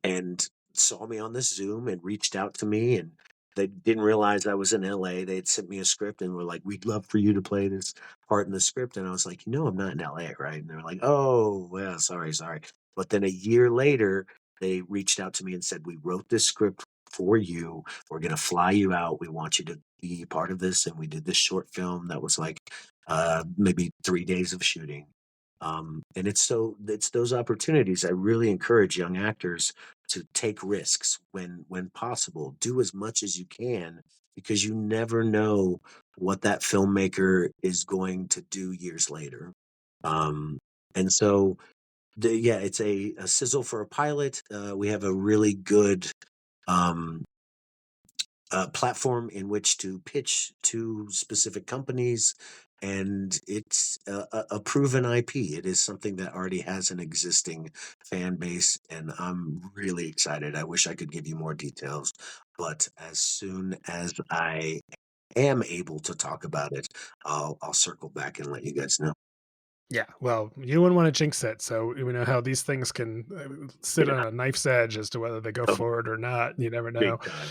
and saw me on this Zoom and reached out to me, and they didn't realize I was in LA. They had sent me a script and were like, "We'd love for you to play this part in the script." And I was like, "I'm not in LA, right?" And they're like, "Oh, well, sorry, sorry." But then a year later, they reached out to me and said, "We wrote this script for you. We're going to fly you out. We want you to be part of this." And we did this short film that was like maybe 3 days of shooting. And it's those opportunities. I really encourage young actors to take risks when possible. Do as much as you can, because you never know what that filmmaker is going to do years later. Um, and so, yeah, it's a sizzle for a pilot. We have a really good um, platform in which to pitch to specific companies. And it's a proven IP. It is something that already has an existing fan base, and I'm really excited. I wish I could give you more details, but as soon as I am able to talk about it, I'll circle back and let you guys know. Yeah, well, you wouldn't want to jinx it. So we know how these things can sit on Yeah, a knife's edge as to whether they go oh, forward or not. You never know. big time.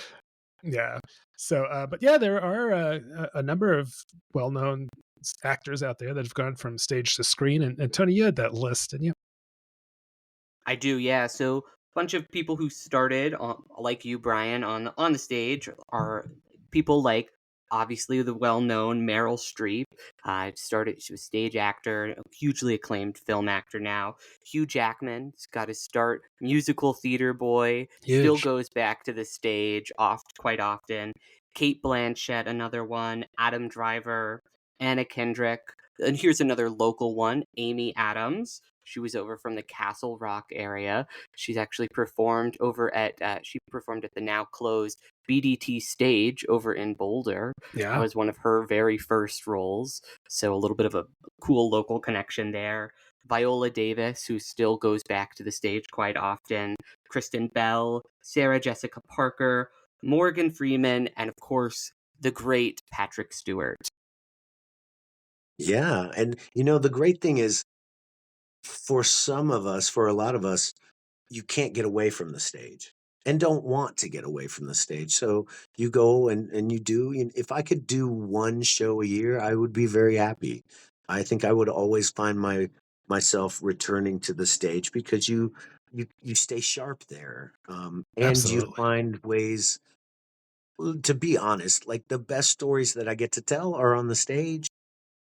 Yeah. So, but yeah, there are a number of well-known actors out there that have gone from stage to screen. And Tony, you had that list, didn't you? I do, yeah. So, bunch of people who started like you, Brian, on the stage are people like obviously the well-known Meryl Streep. Started she was a stage actor, a hugely acclaimed film actor now. Hugh Jackman's got his start, musical theater boy, still Huge. goes back to the stage quite often. Kate Blanchett, another one. Adam Driver, Anna Kendrick, and here's another local one, Amy Adams. She was over from the Castle Rock area. She's actually performed over at she performed at the now closed BDT stage over in Boulder. That Yeah. was one of her very first roles. So a little bit of a cool local connection there. Viola Davis, who still goes back to the stage quite often. Kristen Bell, Sarah Jessica Parker, Morgan Freeman, and of course the great Patrick Stewart. Yeah, and the great thing is, for some of us, for a lot of us, you can't get away from the stage. and don't want to get away from the stage. So you go and you do. And if I could do one show a year, I would be very happy. I think I would always find myself returning to the stage because you stay sharp there, and you Absolutely. find ways. To be honest, like the best stories that I get to tell are on the stage.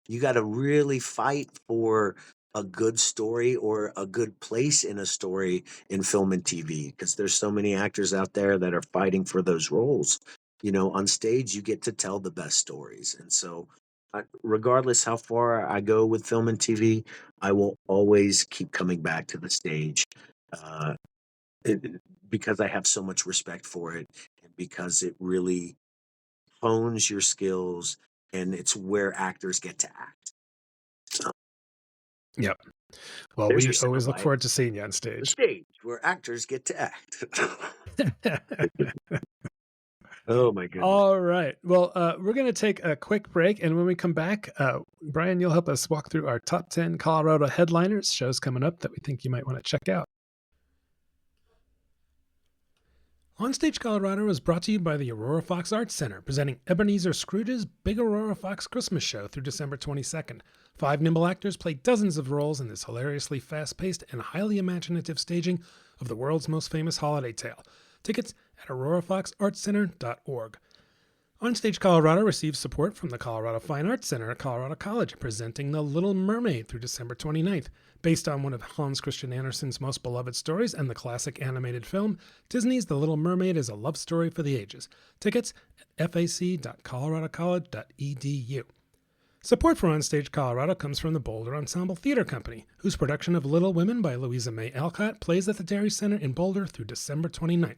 You got to really fight for a good story or a good place in a story in film and TV because there's so many actors out there that are fighting for those roles. On stage, you get to tell the best stories. And so, regardless how far I go with film and TV, I will always keep coming back to the stage uh, because I have so much respect for it and because it really hones your skills and it's where actors get to act. So Yep. Well, there's your we always look soundbite. forward to seeing you on The stage. stage where actors get to act. Oh my goodness. All right. Well, we're going to take a quick break. And when we come back, Brian, you'll help us walk through our top 10 Colorado headliners, shows coming up that we think you might want to check out. OnStage Colorado is brought to you by the Aurora Fox Arts Center, presenting Ebenezer Scrooge's Big Aurora Fox Christmas Show through December 22nd. 5 nimble actors play dozens of roles in this hilariously fast-paced and highly imaginative staging of the world's most famous holiday tale. Tickets at aurorafoxartscenter.org. OnStage Colorado receives support from the Colorado Fine Arts Center at Colorado College, presenting The Little Mermaid through December 29th. Based on one of Hans Christian Andersen's most beloved stories and the classic animated film, Disney's The Little Mermaid is a love story for the ages. Tickets at fac.coloradocollege.edu. Support for OnStage Colorado comes from the Boulder Ensemble Theater Company, whose production of Little Women by Louisa May Alcott plays at the Dairy Center in Boulder through December 29th.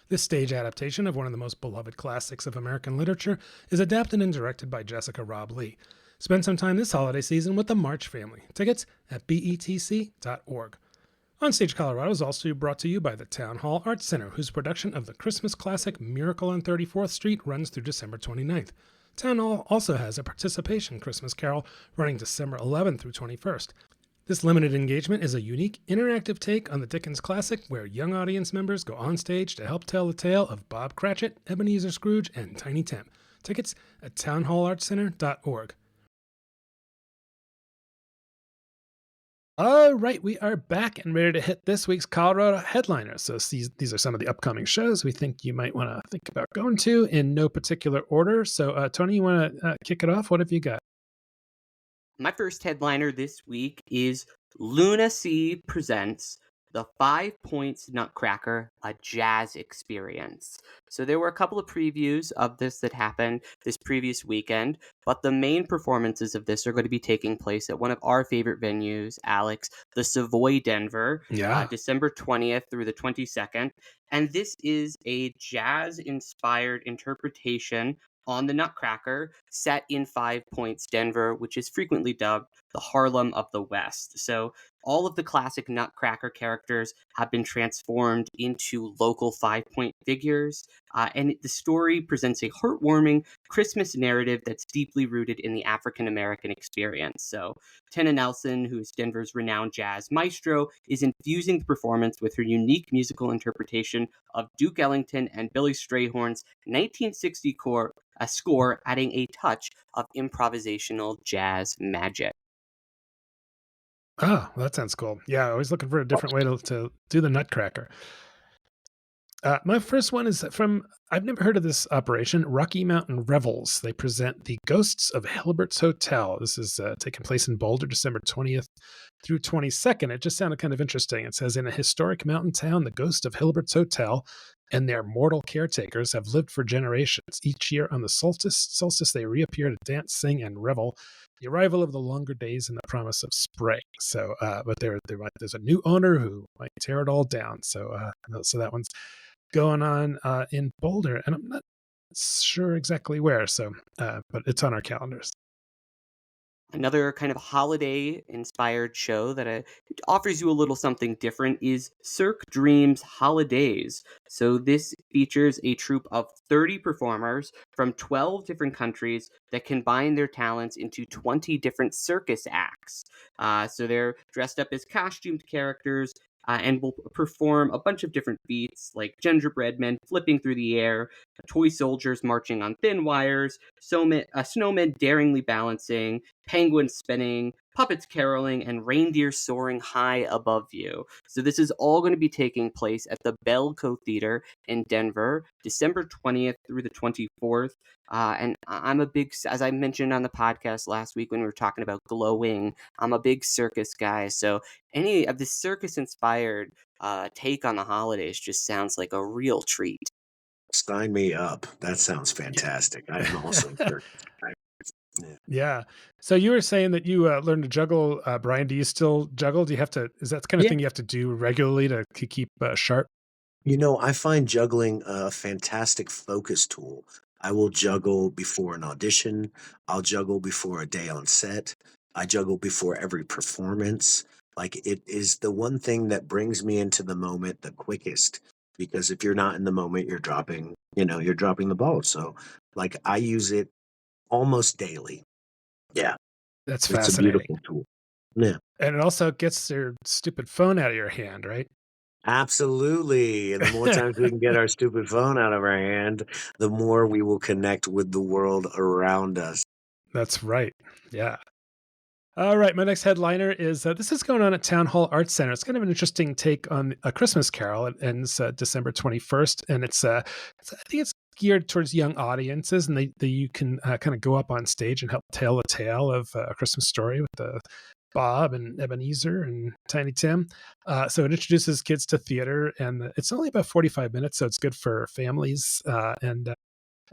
This stage adaptation of one of the most beloved classics of American literature is adapted and directed by Jessica Robb Lee. Spend some time this holiday season with the March family. Tickets at betc.org. OnStage Colorado is also brought to you by the Town Hall Arts Center, whose production of the Christmas classic Miracle on 34th Street runs through December 29th. Town Hall also has a participation Christmas carol running December 11th through 21st. This limited engagement is a unique, interactive take on the Dickens classic where young audience members go on stage to help tell the tale of Bob Cratchit, Ebenezer Scrooge, and Tiny Tim. Tickets at townhallartscenter.org. All right, we are back and ready to hit this week's Colorado headliners. So these are some of the upcoming shows we think you might want to think about going to in no particular order. So, Toni, you want to kick it off? What have you got? My first headliner this week is Lunacy presents the 5 Points Nutcracker, a jazz experience. So there were a couple of previews of this that happened this previous weekend, but the main performances of this are going to be taking place at one of our favorite venues, Alex, the Savoy Denver, Yeah. December 20th through the 22nd. And this is a jazz-inspired interpretation on the Nutcracker, set in 5 Points Denver, which is frequently dubbed the Harlem of the West. So all of the classic Nutcracker characters have been transformed into local 5-point figures, and the story presents a heartwarming Christmas narrative that's deeply rooted in the African American experience. So Tenna Nelson, who's Denver's renowned jazz maestro, is infusing the performance with her unique musical interpretation of Duke Ellington and Billy Strayhorn's 1960 score, adding a touch of improvisational jazz magic. Oh, that sounds cool. Yeah, always looking for a different way to do the Nutcracker. My first one is I've never heard of this operation, Rocky Mountain Revels. They present The Ghosts of Hilbert's Hotel. This is taking place in Boulder, December 20th through 22nd. It just sounded kind of interesting. It says, in a historic mountain town, the ghost of Hilbert's Hotel and their mortal caretakers have lived for generations. Each year on the solstice they reappear to dance, sing, and revel. The arrival of the longer days and the promise of spring. So, but there's a new owner who might tear it all down. So that one's going on in Boulder, and I'm not sure exactly where. So, but it's on our calendars. Another kind of holiday-inspired show that offers you a little something different is Cirque Dreams Holidays. So this features a troupe of 30 performers from 12 different countries that combine their talents into 20 different circus acts. So they're dressed up as costumed characters and will perform a bunch of different feats like gingerbread men flipping through the air, toy soldiers marching on thin wires, snowmen daringly balancing, penguins spinning, puppets caroling, and reindeer soaring high above you. So this is all going to be taking place at the Belco Theater in Denver, December 20th through the 24th. And I'm a big, as I mentioned on the podcast last week when we were talking about glowing, I'm a big circus guy. So any of the circus inspired take on the holidays just sounds like a real treat. Sign me up. That sounds Yeah. fantastic. I am also a circus guy. Yeah. Yeah. So you were saying that you learned to juggle, Brian. Do you still juggle? Do you have to? Is that the kind of Yeah. thing you have to do regularly to keep sharp? I find juggling a fantastic focus tool. I will juggle before an audition. I'll juggle before a day on set. I juggle before every performance. Like it is the one thing that brings me into the moment the quickest. Because if you're not in the moment, you're dropping the ball. So like I use it almost daily. Yeah. That's It's a fascinating. beautiful tool. Yeah. And it also gets your stupid phone out of your hand, right? Absolutely. And the more times we can get our stupid phone out of our hand, the more we will connect with the world around us. That's right. Yeah. All right. My next headliner is this is going on at Town Hall Arts Center. It's kind of an interesting take on A Christmas Carol. It ends December 21st, and I think it's geared towards young audiences, and you can kind of go up on stage and help tell the tale of A Christmas Story with Bob and Ebenezer and Tiny Tim. So it introduces kids to theater, and it's only about 45 minutes, so it's good for families. And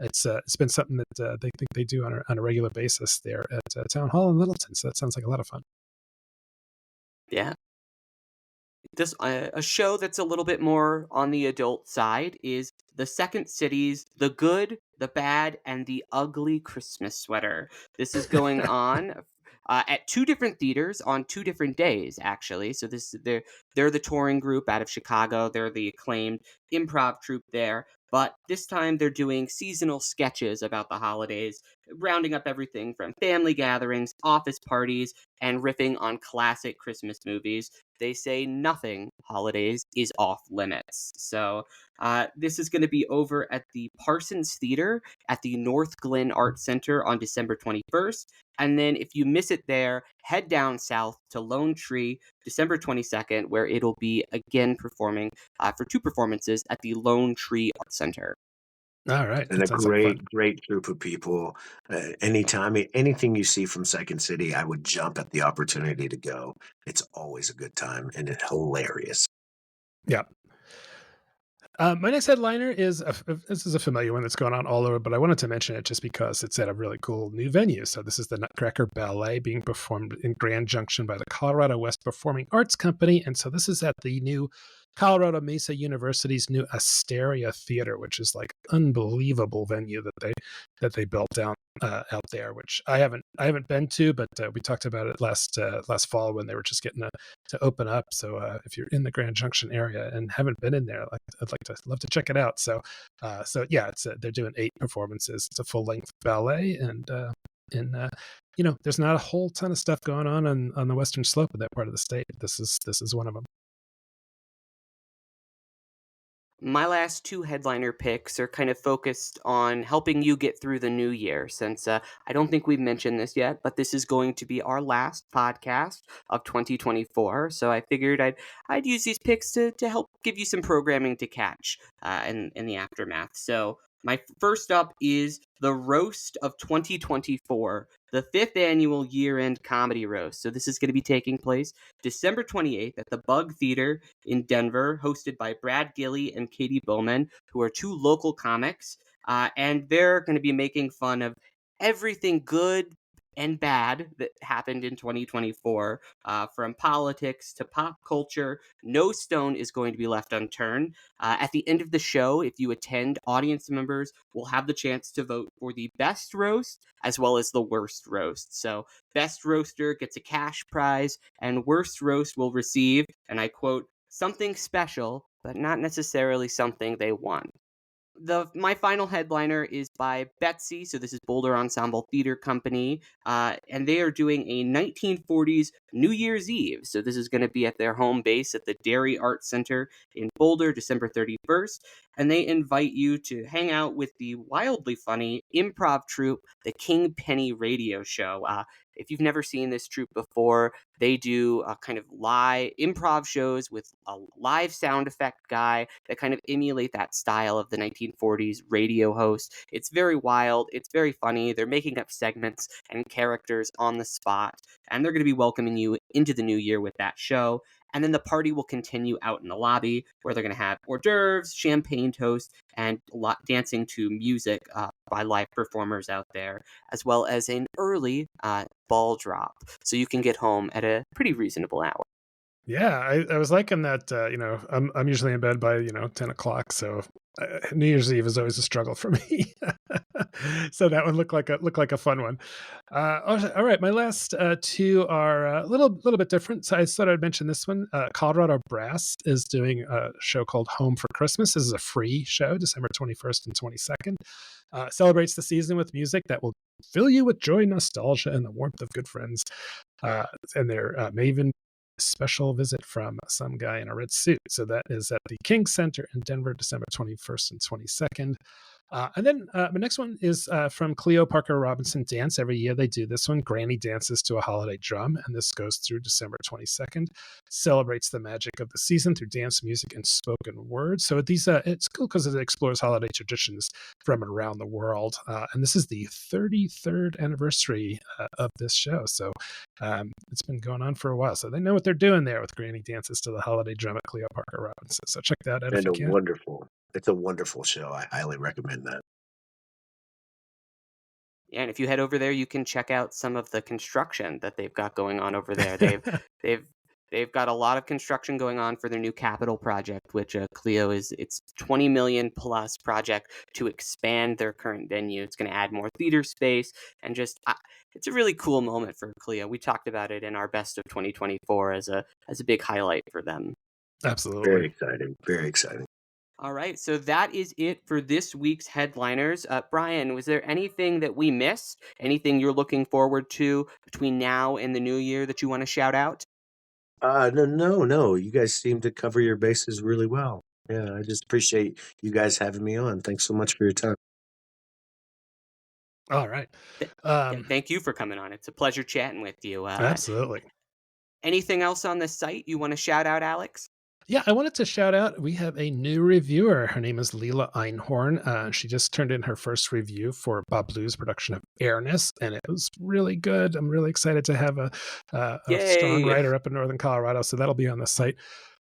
It's been something that they think they do on a regular basis there at Town Hall in Littleton. So that sounds like a lot of fun. Yeah. This a show that's a little bit more on the adult side is The Second City's The Good, the Bad, and the Ugly Christmas Sweater. This is going on at two different theaters on two different days, actually. So they're the touring group out of Chicago. They're the acclaimed improv troupe there. But this time they're doing seasonal sketches about the holidays, rounding up everything from family gatherings, office parties, and riffing on classic Christmas movies. They say nothing holidays is off limits. So this is going to be over at the Parsons Theater at the North Glen Art Center on December 21st. And then if you miss it there, head down south to Lone Tree, December 22nd, where it'll be again performing for two performances at the Lone Tree Art Center. All right. And That a sounds like fun. great group of people. Anything you see from Second City, I would jump at the opportunity to go. It's always a good time and it's hilarious. Yeah. My next headliner is this is a familiar one that's going on all over, but I wanted to mention it just because it's at a really cool new venue. So this is the Nutcracker Ballet being performed in Grand Junction by the Colorado West Performing Arts Company, and so this is at the new Colorado Mesa University's new Asteria Theater, which is like unbelievable venue that they built down out there, which I haven't been to, but we talked about it last fall when they were just getting to open up. So if you're in the Grand Junction area and haven't been in there, love to check it out. So yeah, they're doing 8 performances. It's a full length ballet, and there's not a whole ton of stuff going on the western slope of that part of the state. This is one of them. My last two headliner picks are kind of focused on helping you get through the new year, since I don't think we've mentioned this yet, but this is going to be our last podcast of 2024. So I figured I'd use these picks to help give you some programming to catch in the aftermath. So my first up is the Roast of 2024, the 5th annual year-end comedy roast. So this is going to be taking place December 28th at the Bug Theater in Denver, hosted by Brad Gilly and Katie Bowman, who are two local comics. And they're going to be making fun of everything good and bad that happened in 2024, from politics to pop culture. No stone is going to be left unturned. At the end of the show, if you attend, audience members will have the chance to vote for the best roast as well as the worst roast. So, best roaster gets a cash prize, and worst roast will receive, and I quote, something special, but not necessarily something they want. My final headliner is by Betsy. So this is Boulder Ensemble Theater Company, and they are doing a 1940s New Year's Eve. So this is going to be at their home base at the Dairy Arts Center in Boulder, December 31st, and they invite you to hang out with the wildly funny improv troupe, the King Penny Radio Show. If you've never seen this troupe before, they do kind of live improv shows with a live sound effect guy that kind of emulate that style of the 1940s radio host. It's very wild. It's very funny. They're making up segments and characters on the spot, and they're going to be welcoming you into the new year with that show. And then the party will continue out in the lobby where they're going to have hors d'oeuvres, champagne toast, and dancing to music by live performers out there, as well as an early ball drop. So you can get home at a pretty reasonable hour. Yeah, I was liking that. I'm usually in bed by 10 o'clock, so New Year's Eve is always a struggle for me. So that one looked like a fun one. All right, my last two are a little bit different. So I thought I'd mention this one. Colorado Brass is doing a show called Home for Christmas. This is a free show, December 21st and 22nd. Celebrates the season with music that will fill you with joy, nostalgia, and the warmth of good friends. And their Maven special visit from some guy in a red suit. So that is at the King Center in Denver, December 21st and 22nd. And then the next one is from Cleo Parker Robinson Dance. Every year they do this one, Granny Dances to a Holiday Drum, and this goes through December 22nd. Celebrates the magic of the season through dance, music, and spoken word. So it's cool because it explores holiday traditions from around the world. And this is the 33rd anniversary of this show. So it's been going on for a while. So they know what they're doing there with Granny Dances to the Holiday Drum at Cleo Parker Robinson. So check that out if you can. It's a wonderful show. I highly recommend that. Yeah, and if you head over there, you can check out some of the construction that they've got going on over there. They've they've got a lot of construction going on for their new capital project, which Clio is it's 20 million plus project to expand their current venue. It's going to add more theater space and just it's a really cool moment for Clio. We talked about it in our best of 2024 as a big highlight for them. Absolutely. Very exciting. Very exciting. All right, so that is it for this week's headliners. Brian, was there anything that we missed? Anything you're looking forward to between now and the new year that you want to shout out? No. You guys seem to cover your bases really well. Yeah, I just appreciate you guys having me on. Thanks so much for your time. All right. Yeah, thank you for coming on. It's a pleasure chatting with you. Absolutely. Anything else on the site you want to shout out, Alex? Yeah, I wanted to shout out, we have a new reviewer. Her name is Leela Einhorn. She just turned in her first review for Bob Blue's production of Airness, and it was really good. I'm really excited to have a strong Yay! writer up in Northern Colorado, so that'll be on the site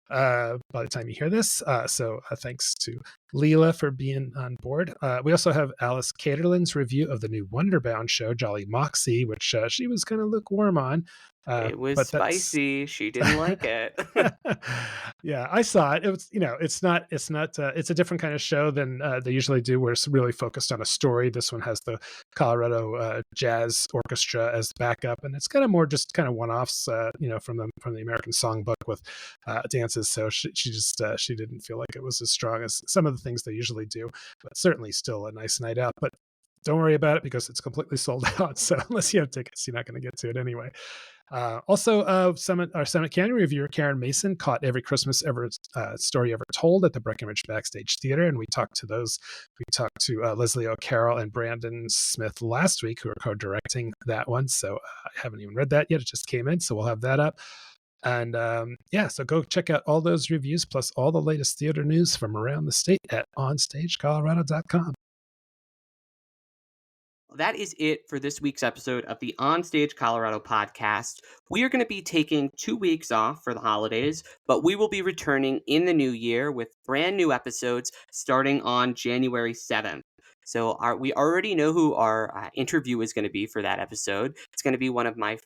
by the time you hear this. So thanks to Leela for being on board. We also have Alice Caterlin's review of the new Wonderbound show, Jolly Moxie, which she was kind of lukewarm on. It was but spicy. She didn't like it. Yeah, I saw it. It was, it's not, it's a different kind of show than they usually do, where it's really focused on a story. This one has the Colorado Jazz Orchestra as backup, and it's kind of more just kind of one-offs, from the American Songbook with dances. So she just she didn't feel like it was as strong as some of the things they usually do, but certainly still a nice night out. But don't worry about it because it's completely sold out. So unless you have tickets, you're not going to get to it anyway. Also, our Summit Canyon reviewer, Karen Mason, caught every Christmas story ever told at the Breckenridge Backstage Theater, and we talked to Leslie O'Carroll and Brandon Smith last week, who are co-directing that one. So I haven't even read that yet; it just came in, so we'll have that up. And so go check out all those reviews plus all the latest theater news from around the state at OnStageColorado.com. That is it for this week's episode of the OnStage Colorado podcast. We are going to be taking 2 weeks off for the holidays, but we will be returning in the new year with brand new episodes starting on January 7th. So we already know who our interview is going to be for that episode. It's going to be one of my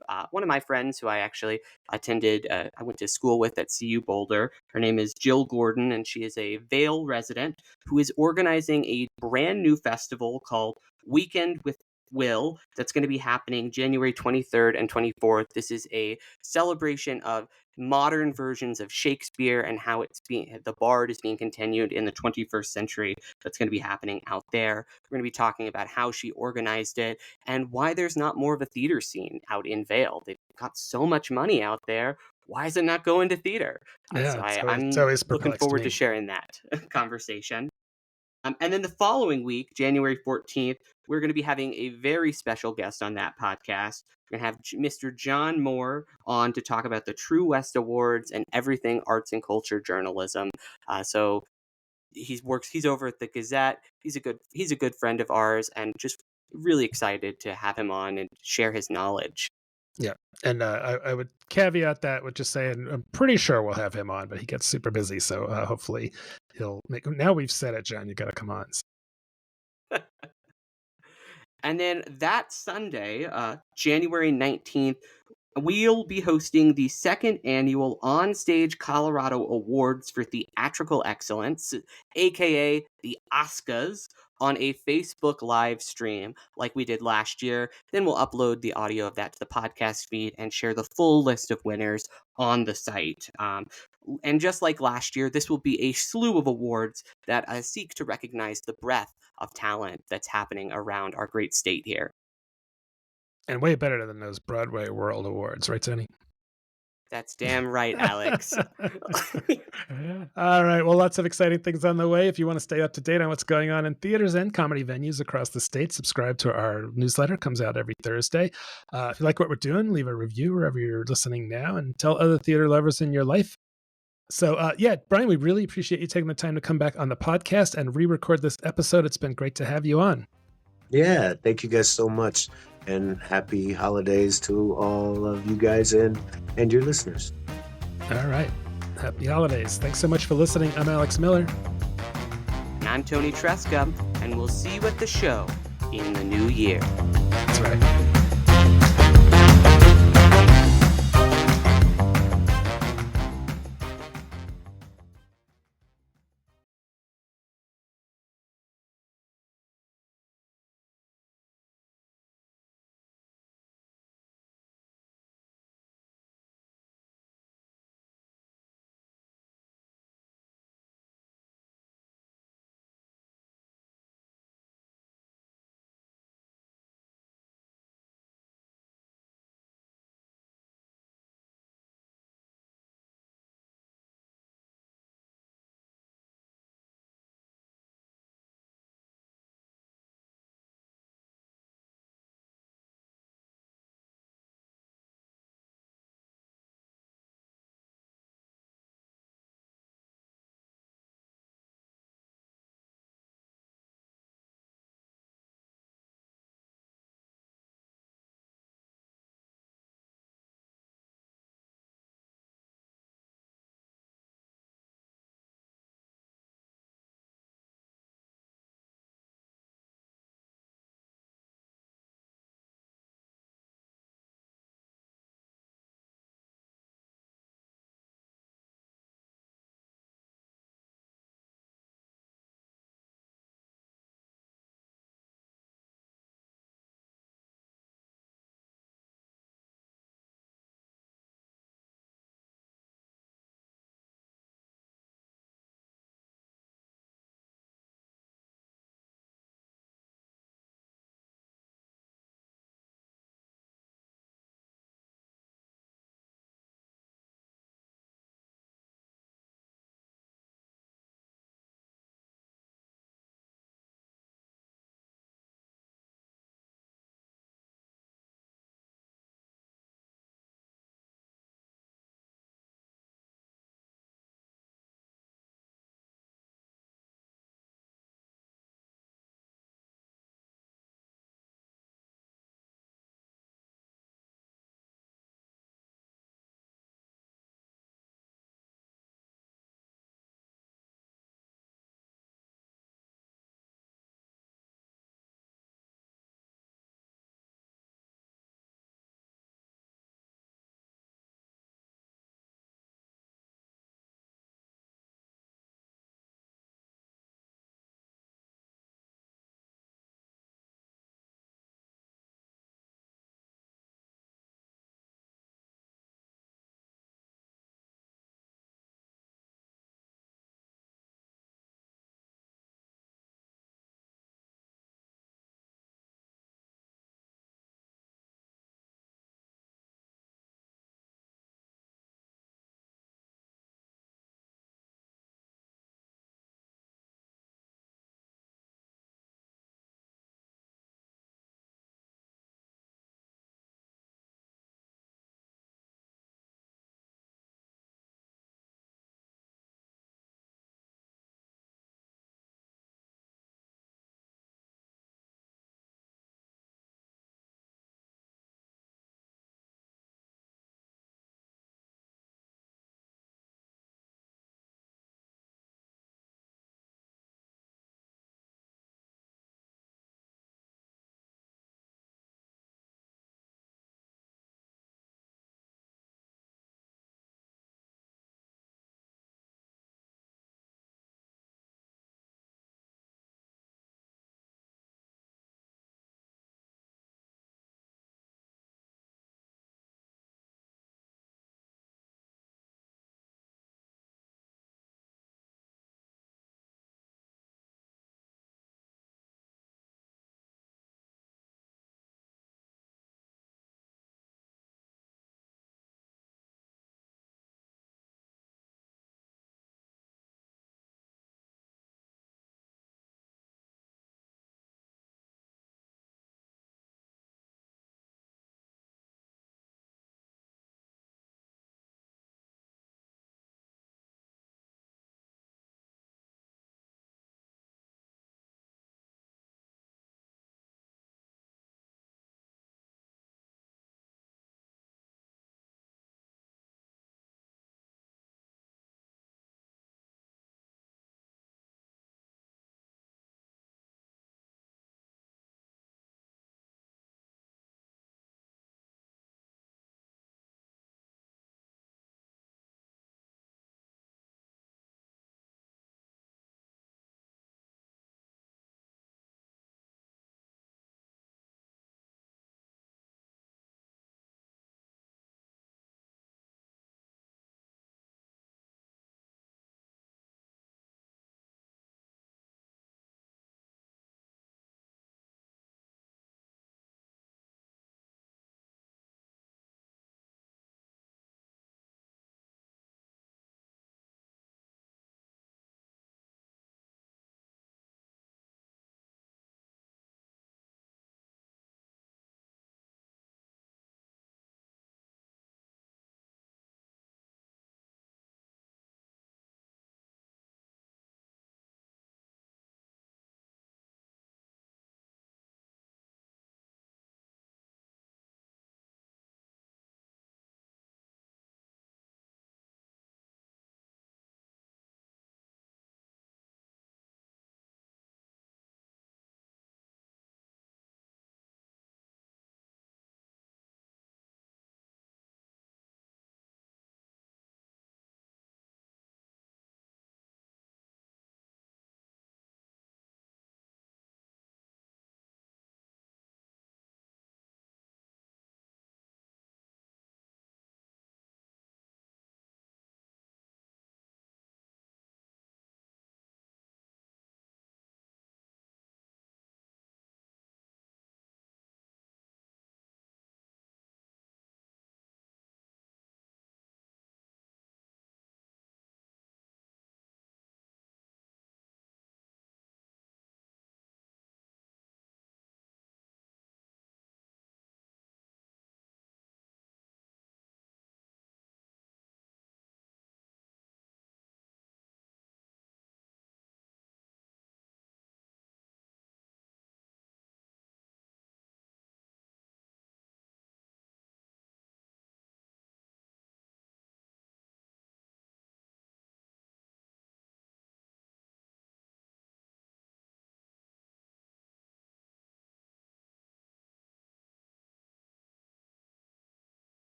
friends who I actually attended. I went to school with at CU Boulder. Her name is Jill Gordon, and she is a Vail resident who is organizing a brand new festival called Weekend with Will that's going to be happening January 23rd and 24th. This is a celebration of modern versions of Shakespeare and how the Bard is being continued in the 21st century. That's going to be happening out there. We're going to be talking about how she organized it and why there's not more of a theater scene out in Vail. They've got so much money out there. Why is it not going to theater? Yeah, it's I'm always looking perplexed forward to me. sharing that conversation. And then the following week, January 14th, we're going to be having a very special guest on that podcast. We're going to have Mr. John Moore on to talk about the True West Awards and everything arts and culture journalism. So he's over at the Gazette. He's a good friend of ours, and just really excited to have him on and share his knowledge. Yeah. And I would caveat that with just saying I'm pretty sure we'll have him on, but he gets super busy. So hopefully he'll make. Now we've said it, John. You got to come on. And then that Sunday, January 19th, we'll be hosting the second annual OnStage Colorado Awards for Theatrical Excellence, aka the Oscars, on a Facebook live stream like we did last year. Then we'll upload the audio of that to the podcast feed and share the full list of winners on the site. And just like last year, this will be a slew of awards that seek to recognize the breadth of talent that's happening around our great state here. And way better than those Broadway World Awards, right, Toni? That's damn right, Alex. All right. Well, lots of exciting things on the way. If you want to stay up to date on what's going on in theaters and comedy venues across the state, subscribe to our newsletter. It comes out every Thursday. If you like what we're doing, leave a review wherever you're listening now and tell other theater lovers in your life. So, Brian, we really appreciate you taking the time to come back on the podcast and re-record this episode. It's been great to have you on. Yeah, thank you guys so much. And happy holidays to all of you guys and your listeners. All right. Happy holidays. Thanks so much for listening. I'm Alex Miller. And I'm Toni Tresca, and we'll see you at the show in the new year. That's right.